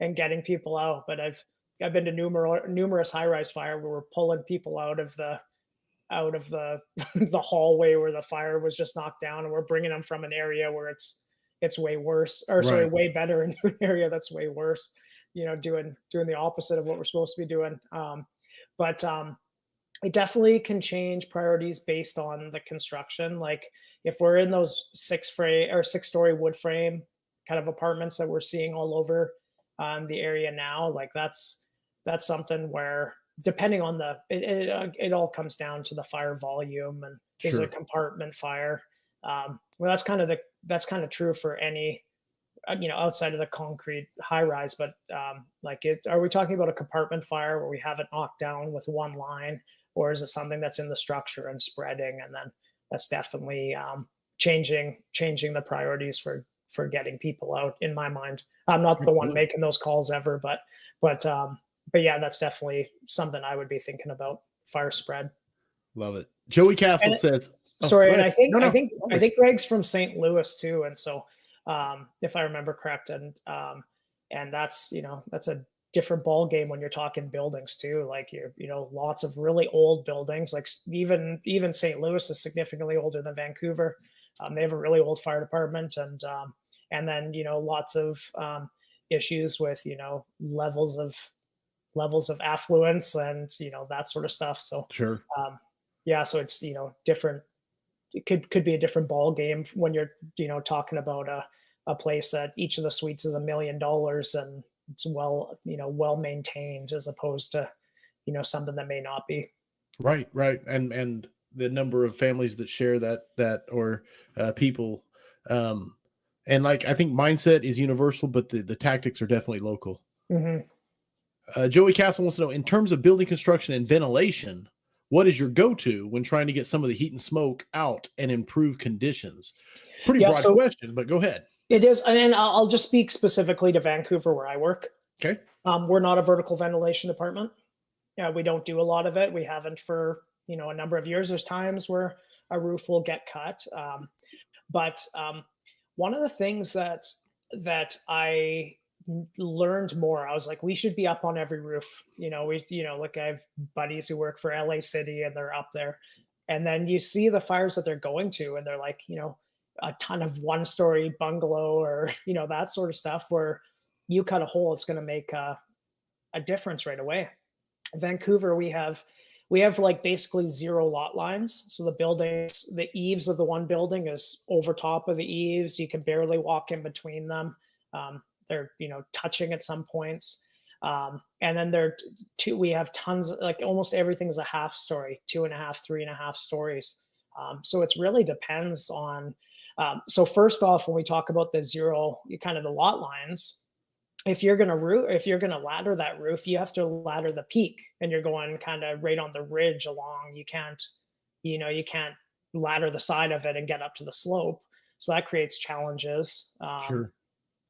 and getting people out. But I've been to numerous high-rise fire where we're pulling people out of the the hallway where the fire was just knocked down, and we're bringing them from an area where it's way worse, or sorry, way better, into an area that's way worse. Doing the opposite of what we're supposed to be doing. But it definitely can change priorities based on the construction. Like if we're in those 6-story wood frame kind of apartments that we're seeing all over the area now, like that's something where, depending on it all comes down to the fire volume and is it a compartment fire. Well, that's kind of true for any, outside of the concrete high rise, but are we talking about a compartment fire where we have it knocked down with one line, or is it something that's in the structure and spreading? And then that's definitely changing the priorities for getting people out, in my mind. I'm not the one making those calls ever, but yeah, that's definitely something I would be thinking about, fire spread. Love it. Joey Castle And says, sorry, and I think No, I no, think I always. think Greg's from St. Louis too, and so if I remember correct, and that's that's a different ball game when you're talking buildings too. Like lots of really old buildings. Like even St. Louis is significantly older than Vancouver. They have a really old fire department, and then lots of issues with levels of affluence and that sort of stuff. So Sure. yeah, so it's different. It could be a different ball game when you're talking about a place that each of the suites is $1 million and it's well maintained, as opposed to something that may not be. Right, right. And the number of families that share that or people. Um, and like I think mindset is universal, but the tactics are definitely local. Hmm. Joey Castle wants to know, in terms of building construction and ventilation, what is your go-to when trying to get some of the heat and smoke out and improve conditions? Pretty Yeah, broad so question, but go ahead. it is, and I'll just speak specifically to Vancouver where I work. Okay. We're not a vertical ventilation department. Yeah, we don't do a lot of it. We haven't for a number of years. There's times where a roof will get cut, but one of the things that I learned more, I was like, we should be up on every roof. Like I have buddies who work for LA City and they're up there, and then you see the fires that they're going to, and they're like, a ton of one-story bungalow or that sort of stuff where you cut a hole, it's going to make a difference right away. Vancouver, we have like basically zero lot lines. So the eaves of the one building is over top of the eaves. You can barely walk in between them. They're touching at some points. And then we have tons, like almost everything is a half story, 2.5, 3.5 stories. So it really depends on. So first off, when we talk about the zero, kind of the lot lines, if you're gonna ladder that roof, you have to ladder the peak, and you're going kind of right on the ridge along. You can't ladder the side of it and get up to the slope. So that creates challenges. Sure.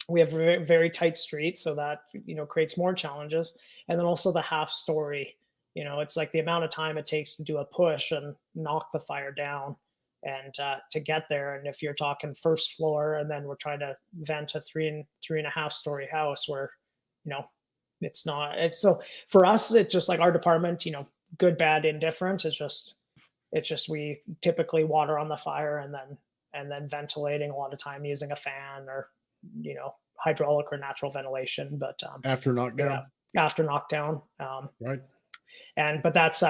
We have very, very tight streets, so that creates more challenges. And then also the half story. It's like the amount of time it takes to do a push and knock the fire down and to get there. And if you're talking first floor, and then we're trying to vent a 3.5 story house where, it's not, it's so for us, it's just like our department, good, bad, indifferent. It's just, we typically water on the fire and then ventilating a lot of time using a fan or, hydraulic or natural ventilation. But After knockdown. yeah, after knockdown. Right. But that's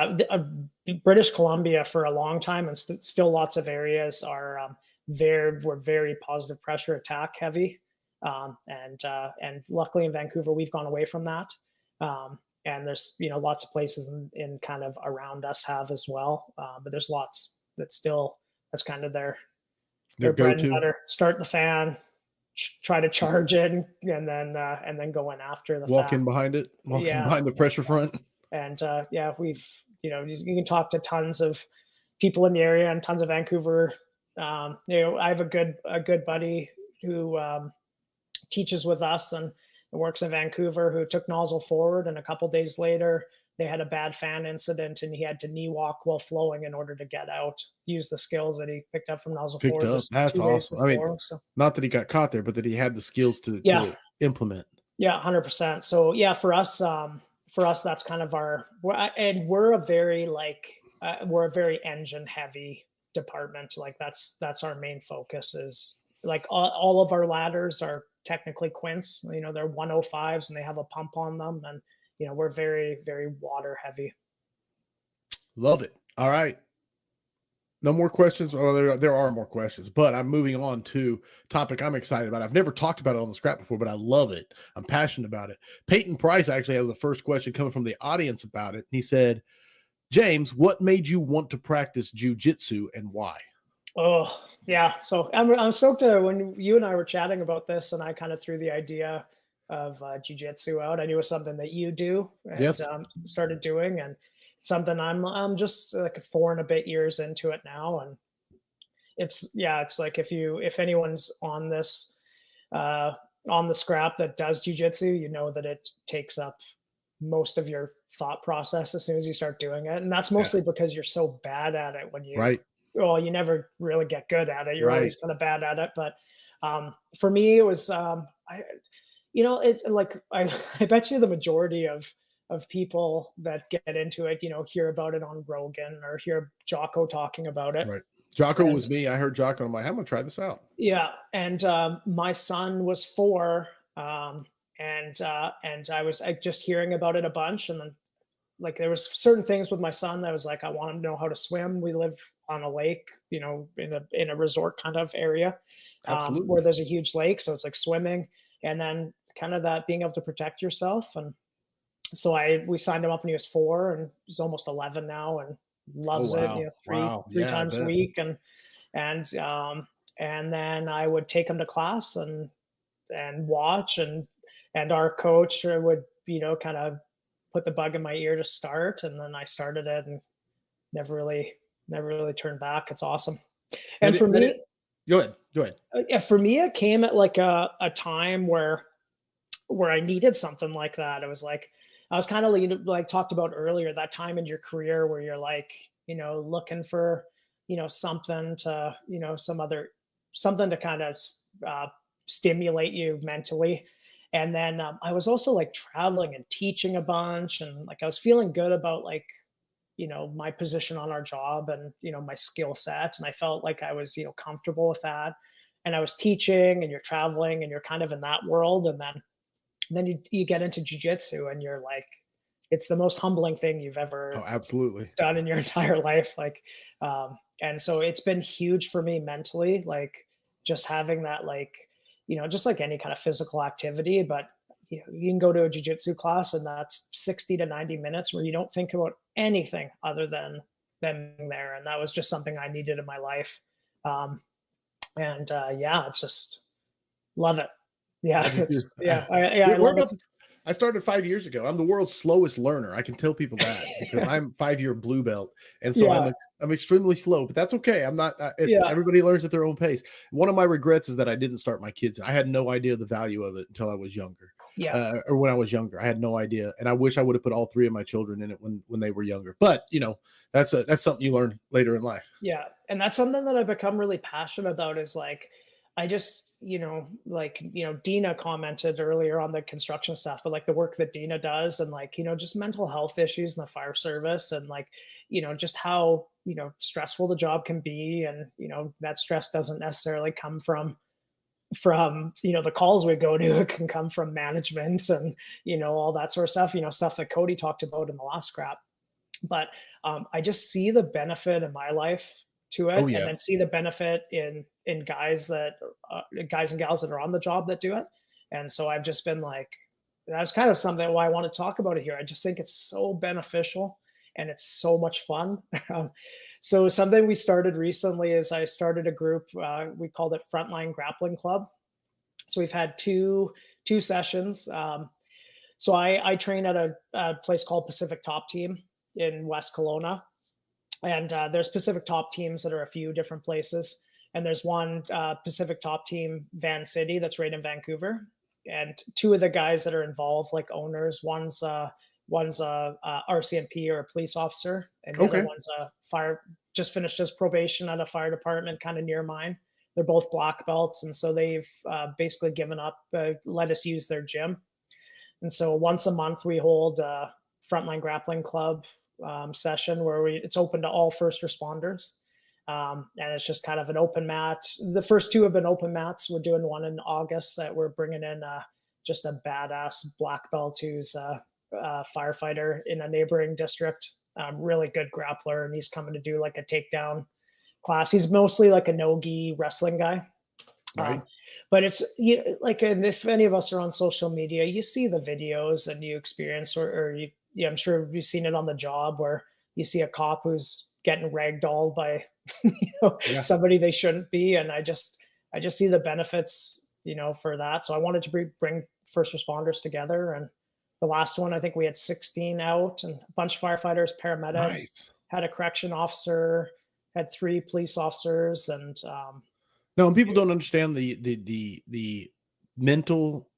British Columbia for a long time, and still lots of areas are were very positive pressure attack heavy, and luckily in Vancouver we've gone away from that, and there's lots of places in kind of around us have as well, but there's lots that's kind of their bread and go-to. butter. Start the fan, try to charge it, and then go in after the Walk fan. in behind it, walk in Yeah. behind the pressure front. And yeah, we've you can talk to tons of people in the area and tons of Vancouver. I have a good buddy who teaches with us and works in Vancouver, who took nozzle forward, and a couple days later they had a bad fan incident, and he had to knee walk while flowing in order to get out. Use the skills that he picked up from nozzle Picked forward up. just That's 2 days awesome. I mean, before. So not that he got caught there, but that he had the skills to implement. yeah, 100%. So yeah, for us, that's kind of and we're a very engine heavy department. Like that's our main focus. Is like all of our ladders are technically quints. They're 105s and they have a pump on them, and we're very, very water heavy. Love it. All right. No more questions. Oh, there are more questions, but I'm moving on to topic I'm excited about. I've never talked about it on the scrap before, but I love it. I'm passionate about it. Peyton Price actually has the first question coming from the audience about it. He said, James, what made you want to practice jiu-jitsu and why? Oh yeah. So I'm stoked when you and I were chatting about this, and I kind of threw the idea of jiu-jitsu out. I knew it was something that you do and Yes. Started doing, and something I'm just like 4 and a bit years into it now. And it's like if anyone's on this on the scrap that does jiu-jitsu, that it takes up most of your thought process as soon as you start doing it. And that's mostly because you're so bad at it Right. well, you never really get good at it. You're Right. always kind of bad at it. But for me, it was, it's like, I bet you the majority of people that get into it, hear about it on Rogan or hear Jocko talking about it. Right. Jocko And was me. I heard Jocko. I'm like, I'm gonna try this out. yeah, and my son was 4, and I was just hearing about it a bunch, and then like there was certain things with my son that was like I want to know how to swim. We live on a lake, in a resort kind of area, where Absolutely. there's a huge lake, so it's like swimming, and then kind of that being able to protect yourself. And so we signed him up when he was 4, and he's almost 11 now, and Oh loves it. wow. Three Wow. three Yeah, I times a bet. week, and then I would take him to class and watch, and our coach would kind of put the bug in my ear to start, and then I started it and never really turned back. It's awesome. And And it, for and it, me, go ahead. Go ahead. yeah, for me, it came at like a time where I needed something like that. It was like I was kind of like talked about earlier, that time in your career where you're like, looking for, something to, something to kind of stimulate you mentally. And then I was also like traveling and teaching a bunch, and like I was feeling good about like, my position on our job and, my skill set. And I felt like I was, comfortable with that. And I was teaching, and you're traveling and you're kind of in that world. And then you get into jujitsu, and you're like, it's the most humbling thing you've Oh, ever absolutely. done in your entire life. Like, and so it's been huge for me mentally, like just having that, like, just like any kind of physical activity. But you can go to a jujitsu class, and that's 60 to 90 minutes where you don't think about anything other than being there. And that was just something I needed in my life. And yeah, it's just love it. Yeah, I do too. I We're love it. about. I started 5 years ago. I'm the world's slowest learner. I can tell people that because I'm 5-year blue belt, and so Yeah, I'm extremely slow. But that's okay. I'm not. It's yeah, everybody learns at their own pace. One of my regrets is that I didn't start my kids. I had no idea the value of it until I was younger, yeah. or when I was younger. I had no idea, and I wish I would have put all 3 of my children in it when they were younger. But that's something you learn later in life. Yeah, and that's something that I've become really passionate about is like I just, Dina commented earlier on the construction stuff, but like the work that Dina does and like, just mental health issues in the fire service and like, just how, stressful the job can be and, that stress doesn't necessarily come from the calls we go to. It can come from management and all that sort of stuff, stuff that Cody talked about in the last scrap. But I just see the benefit in my life to Oh it, and yeah. then see the benefit in guys guys and gals that are on the job that do it. And so I've just been like, that's kind of something why I want to talk about it here. I just think it's so beneficial and it's so much fun. So something we started recently is I started a group. We called it Frontline Grappling Club. So we've had two sessions. So I train at a place called Pacific Top Team in West Kelowna. And there's Pacific Top teams that are a few different places. And there's one Pacific Top team, Van City, that's right in Vancouver. And 2 of the guys that are involved, like owners, one's RCMP or a police officer, and the other Okay. one's a just finished his probation at a fire department kind of near mine. They're both black belts. And so they've basically given up, let us use their gym. And so once a month we hold a Frontline Grappling Club session where it's open to all first responders. And it's just kind of an open mat. The first 2 have been open mats. We're doing one in August that we're bringing in just a badass black belt who's a firefighter in a neighboring district, really good grappler. And he's coming to do like a takedown class. He's mostly like a no-gi wrestling guy. Right. But it's like, and if any of us are on social media, you see the videos and you experience, or you, I'm sure you've seen it on the job where you see a cop who's getting ragdolled by Yeah. somebody they shouldn't be. And I just see the benefits, for that. So I wanted to bring first responders together. And the last one, I think we had 16 out and a bunch of firefighters, paramedics, Nice. had a correction officer, had 3 police officers, and No, and people don't understand the mental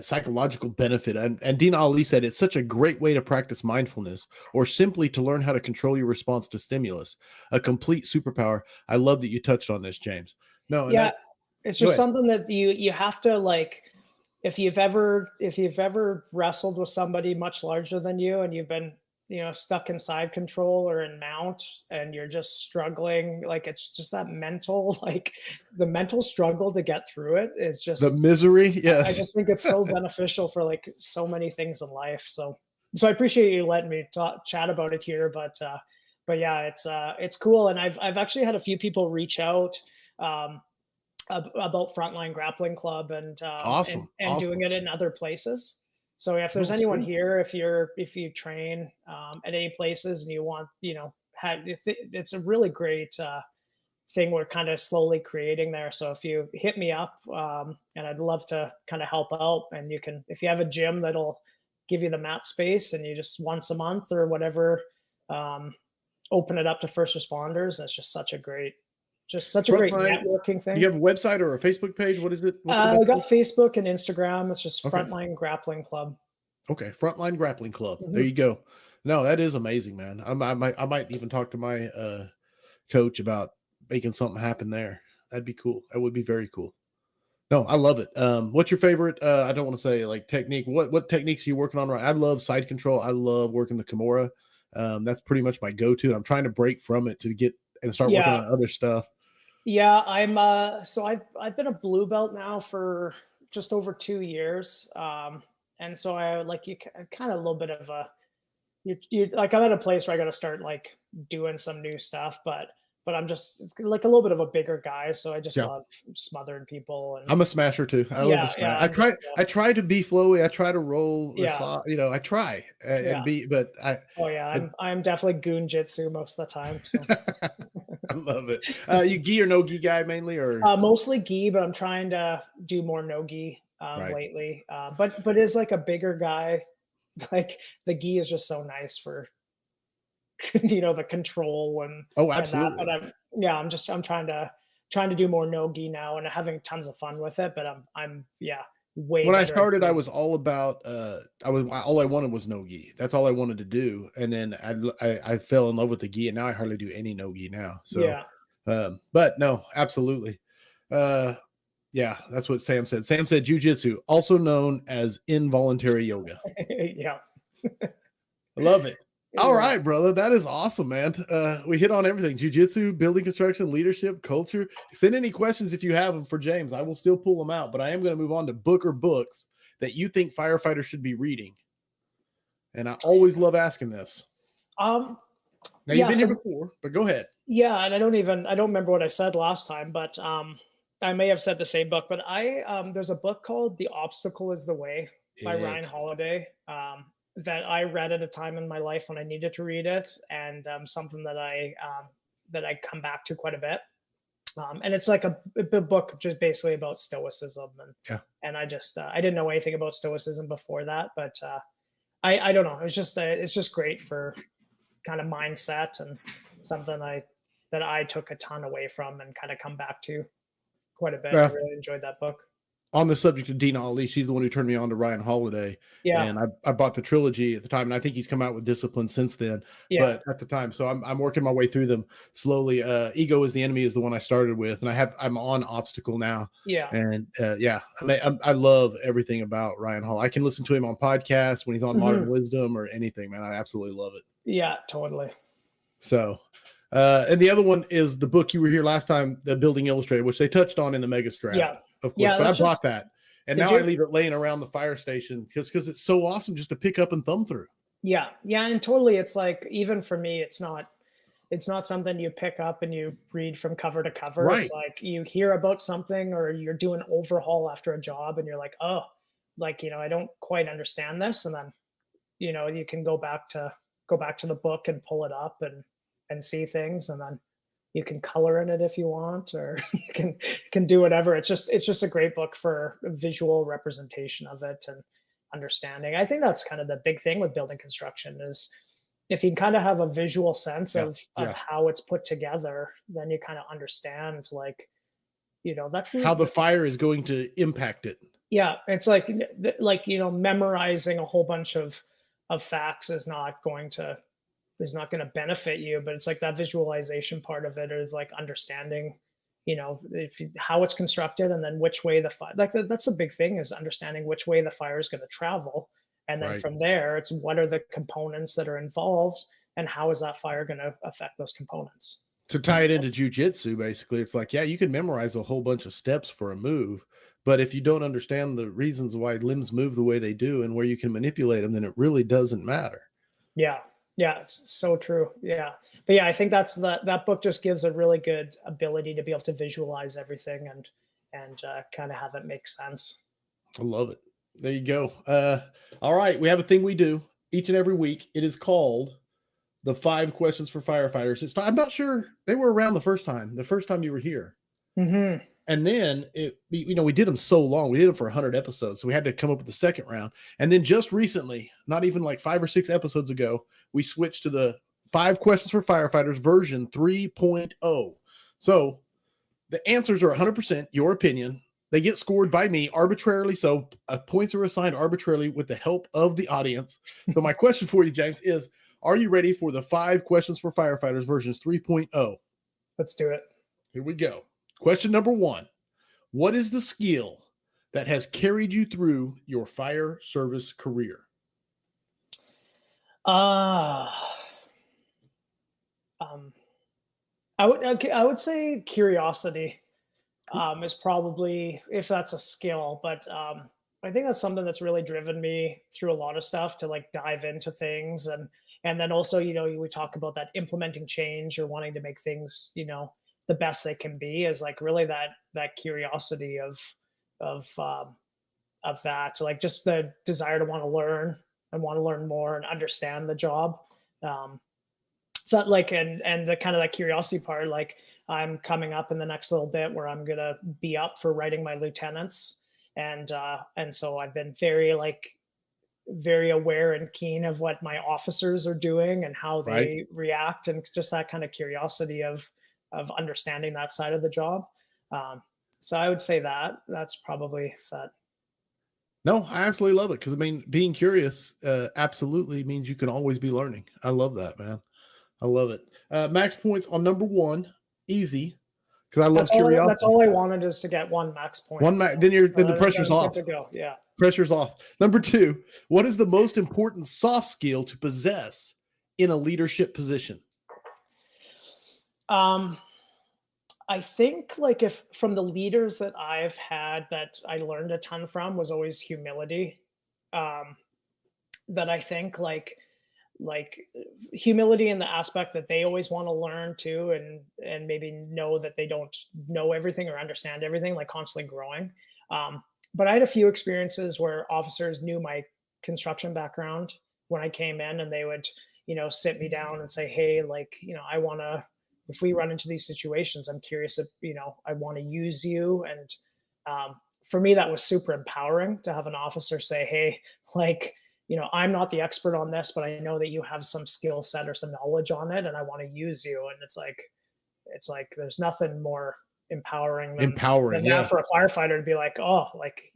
psychological benefit. And Dean Ali said it's such a great way to practice mindfulness or simply to learn how to control your response to stimulus. A complete superpower. I love that you touched on this, James. No, and Yeah, that it's go just ahead. something that you have to like if you've ever wrestled with somebody much larger than you and you've been, stuck in side control or in mount and you're just struggling, like it's just that mental like the mental struggle to get through it is The just misery, I yes. just think it's so beneficial for like so many things in life. So I appreciate you letting me chat about it here. But yeah, it's cool, and I've actually had a few people reach out um, about Frontline Grappling Club and Awesome. doing Awesome. it in other places. So if there's No, anyone sweet. here, if you train at any places and you want, it's a really great thing we're kind of slowly creating there. So if you hit me up, and I'd love to kind of help out, and you can, if you have a gym that'll give you the mat space and you just once a month or whatever, um, open it up to first responders. That's just such a great Frontline, networking do you thing. have a website or a Facebook page? What is it? What's the best I way? got Facebook and Instagram. It's just Okay. Frontline Grappling Club. Okay. Frontline Grappling Club. There Mhm. you go. No, that is amazing, man. I might even talk to my coach about making something happen there. That'd be cool. That would be very cool. No, I love it. What's your favorite? I don't want to say like technique. What techniques are you working on right? I love side control. I love working the Kimura. That's pretty much my go-to. And I'm trying to break from it to get and start working Yeah, on other stuff. yeah. I've been a blue belt now for just over 2 years, and so I like you kind of a little bit of a you like I'm at a place where I got to start like doing some new stuff, but I'm just like a little bit of a bigger guy, so I just Yeah. love smothering people and I'm a smasher too. I love to yeah, smash. yeah. I I'm try. just I try to be flowy. I try to roll the yeah, saw. I try yeah. and be. But Oh yeah, I, I'm definitely goon jitsu most of the time. So I love it. You gi or no gi guy mainly, or mostly gi, but I'm trying to do more no gi right? lately. But is like a bigger guy. Like the gi is just so nice for the control Oh, and that. absolutely. But I'm trying to do more no gi now and having tons of fun with it. But I'm yeah way When I better at started, I gi. was all about. All I wanted was no gi. That's all I wanted to do, and then I fell in love with the gi, and now I hardly do any no gi now. So, Yeah, but no, absolutely. Uh, yeah, that's what Sam said. Sam said jujitsu, also known as involuntary yoga. yeah, I love it. All yeah. right, brother. That is awesome, man. We hit on everything: jujitsu, building construction, leadership, culture. Send any questions if you have them for James. I will still pull them out, but I am going to move on to book or books that you think firefighters should be reading. And I always love asking this. Um, Now you've yeah. been here So before, but go ahead. yeah, and I don't remember what I said last time, but I may have said the same book. But there's a book called "The Obstacle Is the Way" by Ryan It. Holiday. That I read at a time in my life when I needed to read it, and something that I come back to quite a bit. And it's like a book just basically about stoicism, Yeah. and I didn't know anything about stoicism before that, but I don't know. It's just great for kind of mindset and something that I took a ton away from and kind of come back to quite a bit. I Yeah. really enjoyed that book. On the subject of Dina Ali, she's the one who turned me on to Ryan Holiday, Yeah, and I bought the trilogy at the time, and I think he's come out with Discipline since then. yeah, But at the time, so I'm working my way through them slowly. Ego is the Enemy is the one I started with, and I'm on Obstacle now, yeah. and yeah, I love everything about Ryan Hall. I can listen to him on podcasts when he's on Modern Hmm. Wisdom or anything, man. I absolutely love it. Yeah, totally. So, and the other one is the book you were here last time, The Building Illustrated, which they touched on in the Mega Scrap, Yeah, of course. yeah. But I That's bought just. that, and Did now I you? leave it laying around the fire station because it's so awesome just to pick up and thumb through. Yeah, yeah, and totally. It's like even for me, it's not something you pick up and you read from cover to cover. It's Right. like you hear about something or you're doing overhaul after a job and you're like, oh, like I don't quite understand this, and then you can go back to the book and pull it up and see things, and then you can color in it if you want, or you can do whatever. It's just a great book for visual representation of it and understanding. I think that's kind of the big thing with building construction is if you kind of have a visual sense Yeah. of Yeah. how it's put together, then you kind of understand like that's How the fire is going to impact it. Yeah, it's like, memorizing a whole bunch of facts is not going to benefit you, but it's like that visualization part of it, is like understanding, how it's constructed, and then which way the fire, that's a big thing, is understanding which way the fire is going to travel. And then Right. from there, it's what are the components that are involved, and how is that fire going to affect those components. To tie it into jujitsu, basically, it's like, yeah, you can memorize a whole bunch of steps for a move, but if you don't understand the reasons why limbs move the way they do and where you can manipulate them, then it really doesn't matter. Yeah. Yeah, it's so true. Yeah. But yeah, I think that book just gives a really good ability to be able to visualize everything, and kind of have it make sense. I love it. There you go. All right, we have a thing we do each and every week. It is called the 5 questions for firefighters. I'm not sure they were around the first time you were here. Hmm. And then we did them so long. We did them for 100 episodes. So we had to come up with the second round. And then just recently, not even like 5 or 6 episodes ago, we switched to the 5 questions for firefighters version 3.0. So the answers are 100% your opinion. They get scored by me arbitrarily. So points are assigned arbitrarily with the help of the audience. So my question for you, James, is, are you ready for the 5 questions for firefighters versions 3.0? Let's do it. Here we go. Question number 1. What is the skill that has carried you through your fire service career? Ah, um, I would say curiosity, is probably, if that's a skill, but I think that's something that's really driven me through a lot of stuff, to like dive into things, and then also, we talk about that implementing change, or wanting to make things, the best they can be, is like really that curiosity of that, like just the desire to want to learn, and want to learn more and understand the job. Um, so like, and the kind of that curiosity part, like I'm coming up in the next little bit where I'm gonna be up for writing my lieutenants, and so I've been very aware and keen of what my officers are doing and how Right? they react, and just that kind of curiosity of understanding that side of the job. um, so I would say that's probably that. No, I absolutely love it, because I mean, being curious absolutely means you can always be learning. I love that, man. I love it. Max points on number 1, easy, because I love That's curiosity. all I wanted, is to get one max One points. max, then the Then pressure's I'm good off. to go. Yeah. Pressure's off. Number 2, what is the most important soft skill to possess in a leadership position? Um, I think, like, if from the leaders that I've had that I learned a ton from, was always humility. Um, that I think, like humility in the aspect that they always want to learn too, and maybe know that they don't know everything or understand everything, like constantly growing. But I had a few experiences where officers knew my construction background when I came in, and they would, sit me down and say, hey, like, I want to, if we run into these situations, I'm curious if, I want to use you. And for me, that was super empowering to have an officer say, hey, like, I'm not the expert on this, but I know that you have some skill set or some knowledge on it, and I want to use you. And it's like there's nothing more empowering than Empowering, that yeah. for a firefighter to be like, oh, like,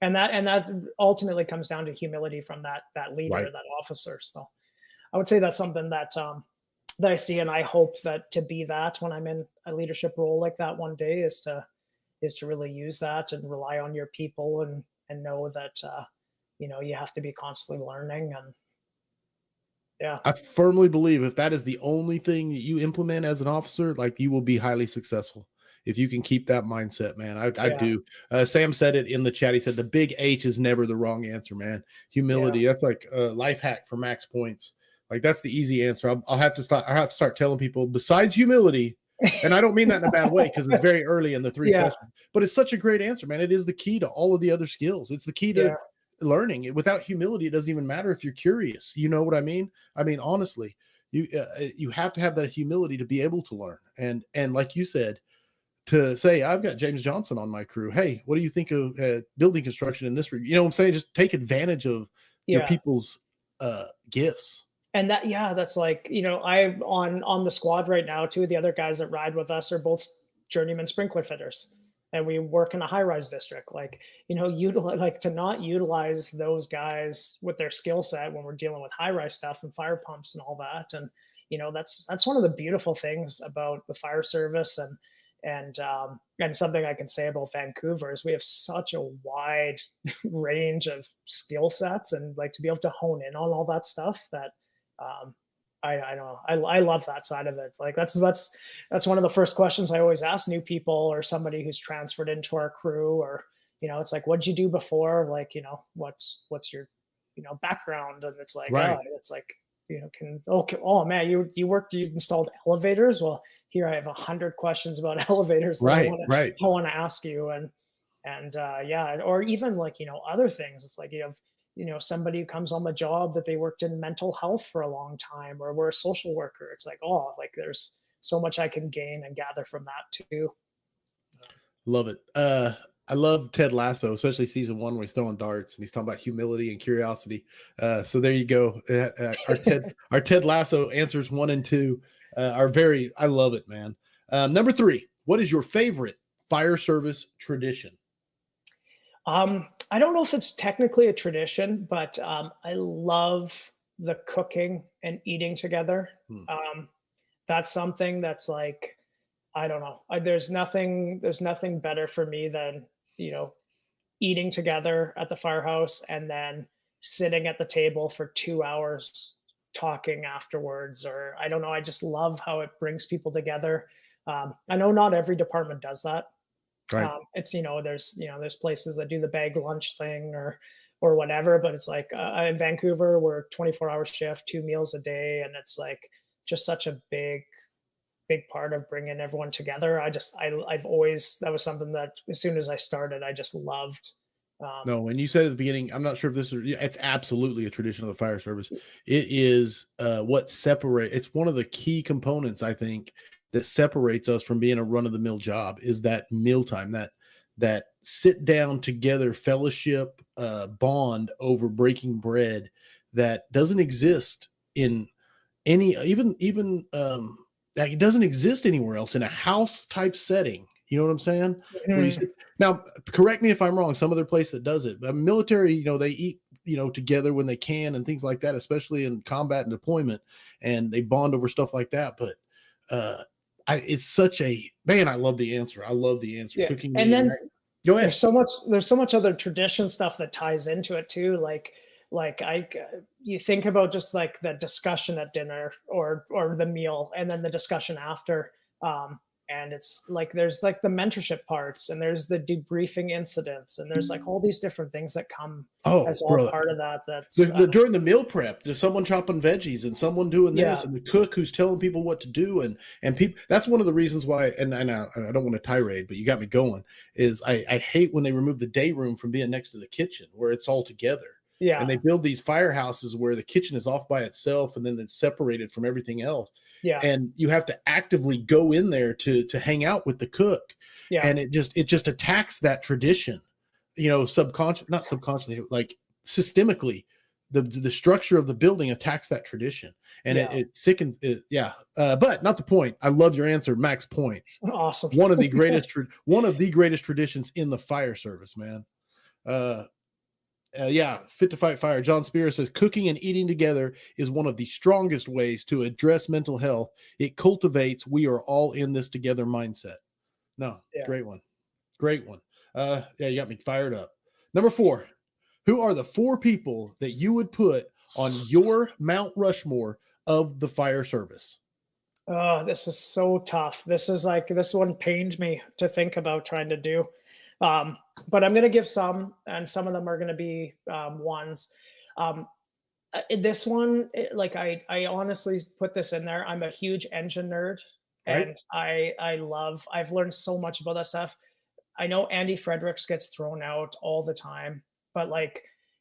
and that ultimately comes down to humility from that leader, Right. that officer. So I would say that's something that I see, and I hope that to be that when I'm in a leadership role like that one day, is to really use that and rely on your people, and know that you have to be constantly learning. And yeah. I firmly believe if that is the only thing that you implement as an officer, like, you will be highly successful if you can keep that mindset, man. I Yeah. do. Sam said it in the chat. He said the big H is never the wrong answer, man. Yeah. Humility. That's like a life hack for max points. Like, that's the easy answer. I'll have to start. I have to start telling people, besides humility, and I don't mean that in a bad way, because it's very early in the 3 Yeah. questions. But it's such a great answer, man. It is the key to all of the other skills. It's the key to Yeah. learning. Without humility, it doesn't even matter if you're curious. You know what I mean? I mean, honestly, you have to have that humility to be able to learn. And like you said, to say, I've got James Johnson on my crew. Hey, what do you think of building construction in this? You know what I'm saying? Just take advantage of your Yeah. people's gifts. And that's like, I on the squad right now, two of the other guys that ride with us are both journeyman sprinkler fitters. and we work in a high-rise district. Like, utilize, like, to not utilize those guys with their skill set when we're dealing with high-rise stuff and fire pumps and all that. And that's one of the beautiful things about the fire service, and something I can say about Vancouver is we have such a wide range of skill sets, and like to be able to hone in on all that stuff that I don't know. I love that side of it. Like that's one of the first questions I always ask new people or somebody who's transferred into our crew, or it's like, what'd you do before? Like, what's your background? And it's like, Right. it's like, okay, oh man, you installed elevators. Well, here I have 100 questions about elevators that Right. I want to ask you. Yeah, or even like, other things. It's like you have, somebody who comes on the job that they worked in mental health for a long time, or we're a social worker. It's like, oh, like there's so much I can gain and gather from that too. Love it. I love Ted Lasso, especially season 1 where he's throwing darts and he's talking about humility and curiosity. So there you go. Our Ted Lasso answers 1 and 2 are very. I love it, man. Number 3. What is your favorite fire service tradition? I don't know if it's technically a tradition, but I love the cooking and eating together. That's something that's like, I don't know. There's nothing better for me than, eating together at the firehouse and then sitting at the table for 2 hours talking afterwards. Or I don't know. I just love how it brings people together. I know not every department does that. Right. It's there's places that do the bag lunch thing or whatever, but it's like in Vancouver we're 24-hour shift, 2 meals a day, and it's like just such a big part of bringing everyone together. I've always, that was something that as soon as I started I just loved. No, when you said at the beginning, I'm not sure if this is, it's absolutely a tradition of the fire service. It is what separate. It's one of the key components, I think, that separates us from being a run of the mill job is that mealtime, that sit down together fellowship bond over breaking bread that doesn't exist in any, even like it doesn't exist anywhere else in a house type setting. You know what I'm saying? Where you sit, now, correct me if I'm wrong. Some other place that does it, but military, they eat, together when they can and things like that, especially in combat and deployment, and they bond over stuff like that. But it's such a man. I love the answer. Yeah. Cooking, And then go ahead. there's so much other tradition stuff that ties into it too. Like you think about just like the discussion at dinner or the meal, and then the discussion after. And it's like there's like the mentorship parts, and there's the debriefing incidents, and there's like all these different things that come as all brother, part of that. That's during the meal prep, there's someone chopping veggies and someone doing this, Yeah. and the cook who's telling people what to do, and people. That's one of the reasons why. And I don't want to tirade, but you got me going. Is I hate when they remove the day room from being next to the kitchen where it's all together. Yeah. And they build these firehouses where the kitchen is off by itself and then it's separated from everything else. Yeah. And you have to actively go in there to hang out with the cook. Yeah. And it just attacks that tradition, not subconsciously, like systemically. The structure of the building attacks that tradition, and it sickens it. Yeah. But not the point. I love your answer. Max points. Awesome. One of the greatest traditions in the fire service, man. Fit to fight fire. John Spear says cooking and eating together is one of the strongest ways to address mental health. It cultivates we are all in this together mindset. No, Great one. You got me fired up. Number 4, who are the 4 people that you would put on your Mount Rushmore of the fire service? Oh, this is so tough. This one pained me to think about trying to do. But I'm going to give some, and some of them are going to be ones. This one, I honestly put this in there. I'm a huge engine nerd, Right. and I've learned so much about that stuff. I know Andy Fredericks gets thrown out all the time, but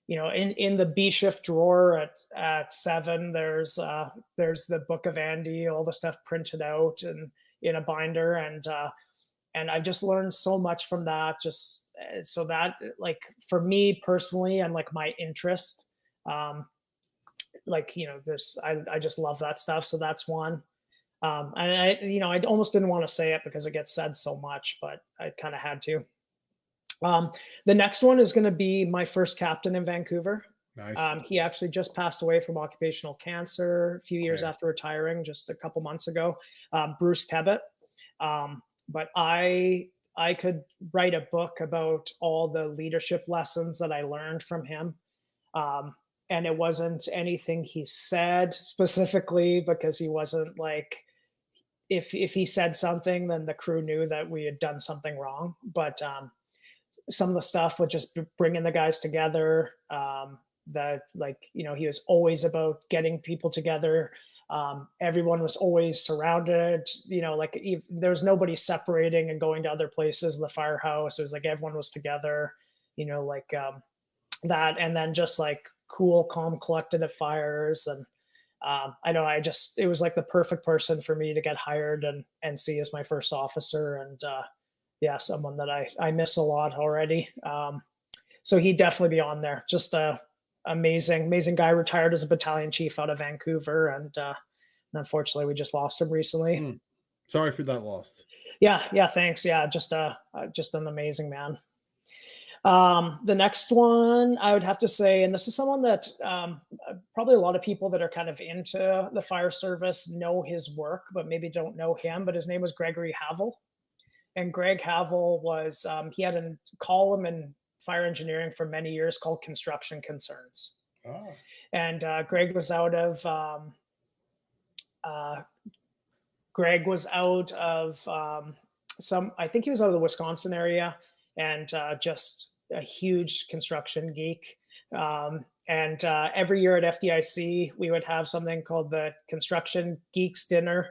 in the B shift drawer at 7, there's the book of Andy, all the stuff printed out and in a binder, and I've just learned so much from that. Just so that, like, for me personally, and like my interest, I just love that stuff. So that's one. And I almost didn't want to say it because it gets said so much, but I kind of had to. The next one is going to be my first captain in Vancouver. Nice. He actually just passed away from occupational cancer a few years Okay. after retiring, just a couple months ago. Bruce Tebbett. But I could write a book about all the leadership lessons that I learned from him. And it wasn't anything he said specifically, because he wasn't like, if he said something, then the crew knew that we had done something wrong. But some of the stuff would just bringing the guys together. That, like, he was always about getting people together. Everyone was always surrounded. Like, there was nobody separating and going to other places in the firehouse. It was like everyone was together. Like that, and then just like cool, calm, collected at fires. And I know it was like the perfect person for me to get hired and see as my first officer. And yeah, someone that I miss a lot already. So he'd definitely be on there. Just a amazing guy. Retired as a battalion chief out of Vancouver, and unfortunately we just lost him recently. Sorry for that loss. Yeah, thanks. Yeah, just an amazing man. The next one I would have to say, and this is someone that probably a lot of people that are kind of into the fire service know his work, but maybe don't know him. But his name was Gregory Havel. And Greg Havel was, he had a column in fire engineering for many years called Construction Concerns. Oh. And Greg was out of I think he was out of the Wisconsin area, and just a huge construction geek. And every year at FDIC, we would have something called the Construction Geeks Dinner.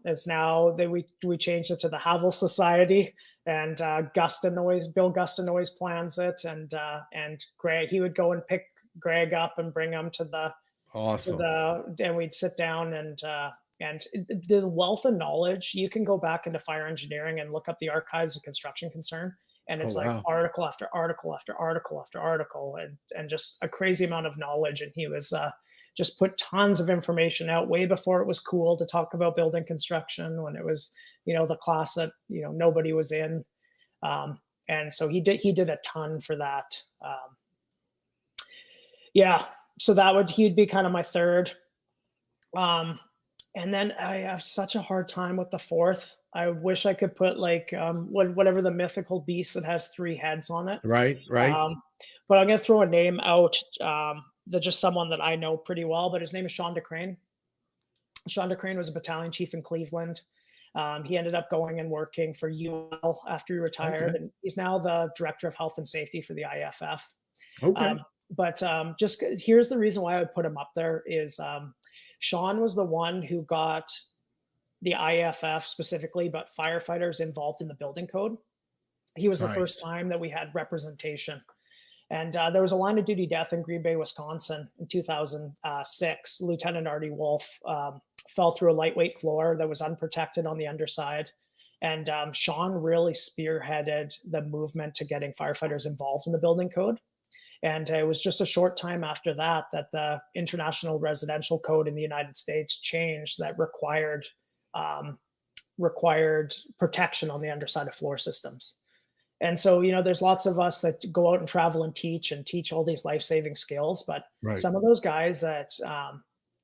It's now we changed it to the Havel Society, and Bill Gustinois plans it, and Greg, he would go and pick Greg up and bring him to the awesome. And we'd sit down, and the wealth of knowledge. You can go back into fire engineering and look up the archives of Construction Concern, and it's like article after article after article after article, and just a crazy amount of knowledge. And he was just put tons of information out way before it was cool to talk about building construction, when it was, the class that, nobody was in. And so he did a ton for that. Yeah. So he'd be kind of my third. And then I have such a hard time with the fourth. I wish I could put like whatever the mythical beast that has 3 heads on it. Right. But I'm going to throw a name out. That's just someone that I know pretty well, but his name is Sean DeCrane. Sean DeCrane was a battalion chief in Cleveland. He ended up going and working for UL after he retired, and he's now the director of health and safety for the IFF. Okay. But just here's the reason why I would put him up there is Sean was the one who got the IFF specifically, but firefighters involved in the building code. He was the first time that we had representation. And there was a line of duty death in Green Bay, Wisconsin in 2006. Lieutenant Artie Wolf fell through a lightweight floor that was unprotected on the underside. And Sean really spearheaded the movement to getting firefighters involved in the building code. And it was just a short time after that the International Residential Code in the United States changed that required protection on the underside of floor systems. And so, there's lots of us that go out and travel and teach all these life-saving skills. But some of those guys that,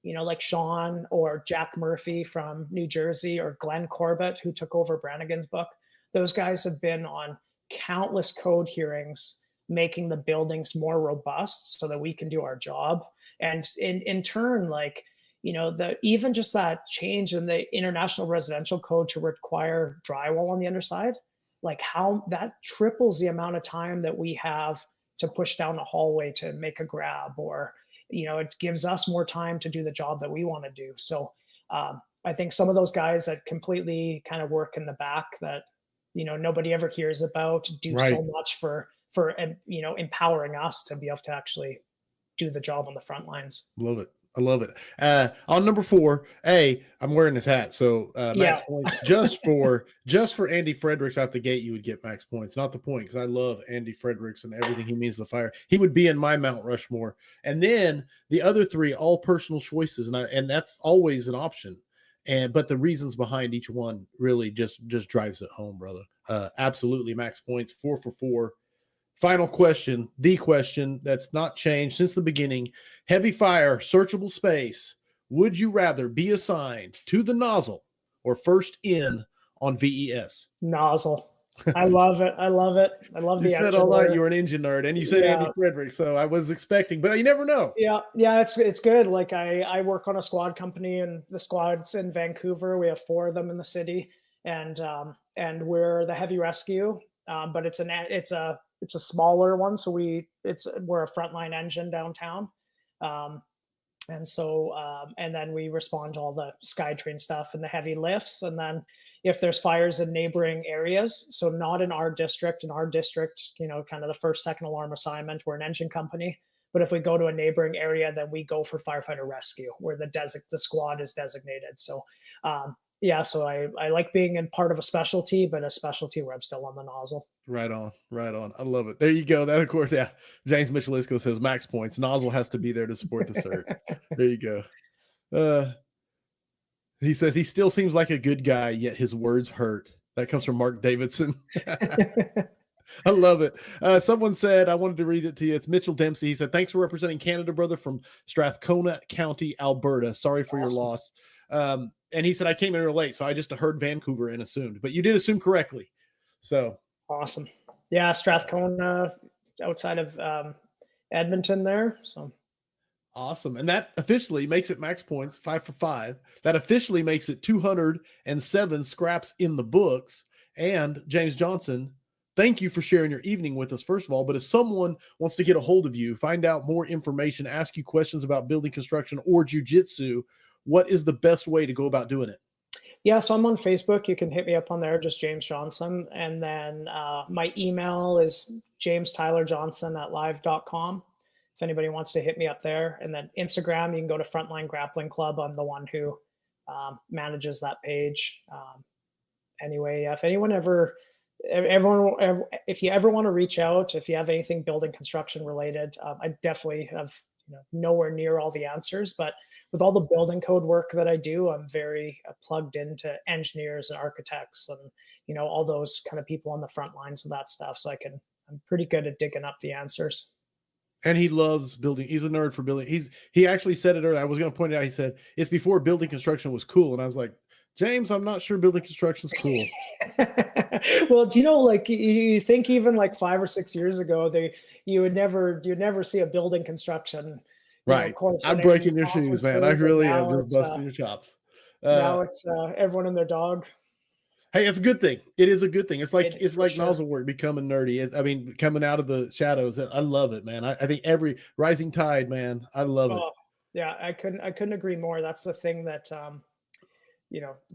like Sean or Jack Murphy from New Jersey, or Glenn Corbett, who took over Brannigan's book, those guys have been on countless code hearings, making the buildings more robust so that we can do our job. And in turn, like, even just that change in the International Residential Code to require drywall on the underside, like how that triples the amount of time that we have to push down a hallway to make a grab, or, it gives us more time to do the job that we want to do. So I think some of those guys that completely kind of work in the back that, nobody ever hears about, do so much for empowering us to be able to actually do the job on the front lines. Love it. I love it. On number 4, I'm wearing this hat, so max points just for Andy Fredericks out the gate. You would get max points, not the point, because I love Andy Fredericks and everything he means to the fire. He would be in my Mount Rushmore, and then the other 3 all personal choices, and that's always an option. but the reasons behind each one really just drives it home, brother. Absolutely max points, 4 for 4. Final question, the question that's not changed since the beginning. Heavy fire, searchable space. Would you rather be assigned to the nozzle or first in on VES? Nozzle. I love it. I love it. I love You the said engine all that work. you were an engine nerd, and you said Yeah. Andy Frederick, so I was expecting, but you never know. Yeah, it's good. Like I work on a squad company, and the squad's in Vancouver. We have 4 of them in the city, and we're the heavy rescue. But it's a smaller one, so we're a frontline engine downtown. Um, and then we respond to all the SkyTrain stuff and the heavy lifts. And then if there's fires in neighboring areas, so not in our district, kind of the first, second alarm assignment, we're an engine company. But if we go to a neighboring area, then we go for firefighter rescue, where the squad is designated. So, so I like being in part of a specialty, but a specialty where I'm still on the nozzle. Right on, right on. I love it. There you go. That, of course, yeah. James Michelisco says max points. Nozzle has to be there to support the search. There you go. He says he still seems like a good guy, yet his words hurt. That comes from Mark Davidson. I love it. Someone said, I wanted to read it to you. It's Mitchell Dempsey. He said, thanks for representing Canada, brother, from Strathcona County, Alberta. Sorry for your loss. And he said, I came in real late, so I just heard Vancouver and assumed. But you did assume correctly. So awesome. Yeah, Strathcona, outside of Edmonton there. So awesome. And that officially makes it max points, 5 for 5. That officially makes it 207 scraps in the books. And James Johnson, thank you for sharing your evening with us, first of all. But if someone wants to get a hold of you, find out more information, ask you questions about building construction or jiu-jitsu, what is the best way to go about doing it? Yeah, so I'm on Facebook. You can hit me up on there, just James Johnson. And then my email is jamestylerjohnson@live.com. If anybody wants to hit me up there. And then Instagram, you can go to Frontline Grappling Club. I'm the one who manages that page. Anyway, if you ever want to reach out, if you have anything building construction related, I definitely have nowhere near all the answers, but with all the building code work that I do, I'm very plugged into engineers and architects and all those kind of people on the front lines of that stuff. So I'm pretty good at digging up the answers. And he loves building. He's a nerd for building. He actually said it earlier. I was going to point it out. He said it's before building construction was cool, and I was like, James, I'm not sure building construction's cool. Well, like you think even like 5 or 6 years ago, you'd never see a building construction. Right. I'm breaking your shoes, man. I really am just busting your chops. Now it's everyone and their dog. Hey, it's a good thing. It is a good thing. It's like nozzle work becoming nerdy. Coming out of the shadows. I love it, man. I think every rising tide, man. I love it. Yeah, I couldn't agree more. That's the thing that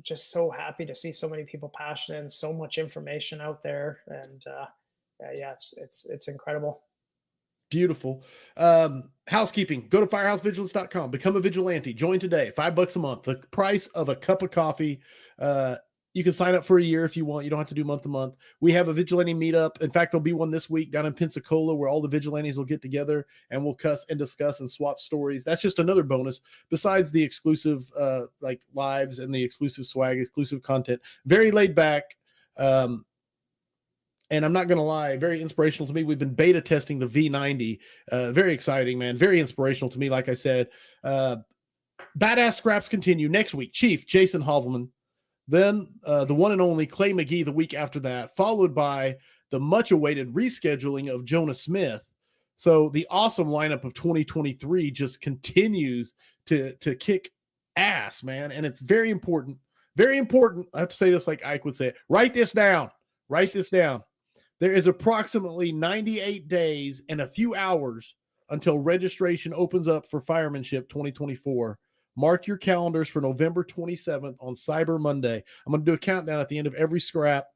just so happy to see so many people passionate and so much information out there. And it's incredible. Beautiful. Housekeeping. Go to firehousevigilance.com. Become a vigilante. Join today. $5 a month. The price of a cup of coffee. You can sign up for a year if you want. You don't have to do month to month. We have a vigilante meetup. In fact, there'll be one this week down in Pensacola where all the vigilantes will get together and we'll cuss and discuss and swap stories. That's just another bonus besides the exclusive like lives and the exclusive swag, exclusive content. Very laid back. And I'm not going to lie, very inspirational to me. We've been beta testing the V90. Very exciting, man. Very inspirational to me. Like I said, badass scraps continue next week. Chief Jason Hovelman. Then the one and only Clay McGee the week after that, followed by the much-awaited rescheduling of Jonah Smith. So the awesome lineup of 2023 just continues to kick ass, man. And it's very important. Very important. I have to say this like Ike would say it. Write this down. Write this down. There is approximately 98 days and a few hours until registration opens up for Firemanship 2024. Mark your calendars for November 27th on Cyber Monday. I'm going to do a countdown at the end of every scrap.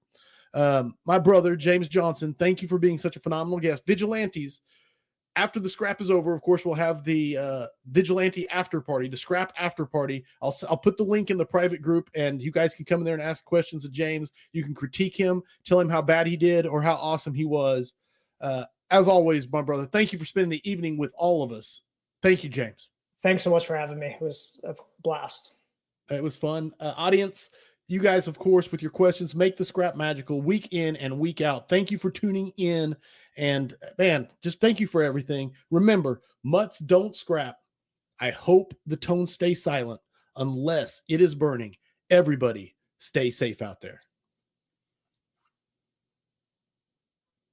My brother, James Johnson, thank you for being such a phenomenal guest. Vigilantes, after the scrap is over, of course, we'll have the Vigilante after party, the scrap after party. I'll put the link in the private group, and you guys can come in there and ask questions of James. You can critique him, tell him how bad he did or how awesome he was. As always, my brother, thank you for spending the evening with all of us. Thank you, James. Thanks so much for having me. It was a blast. It was fun. Audience, you guys, of course, with your questions, make the scrap magical week in and week out. Thank you for tuning in. And man, just thank you for everything. Remember, mutts don't scrap. I hope the tones stay silent unless it is burning. Everybody stay safe out there.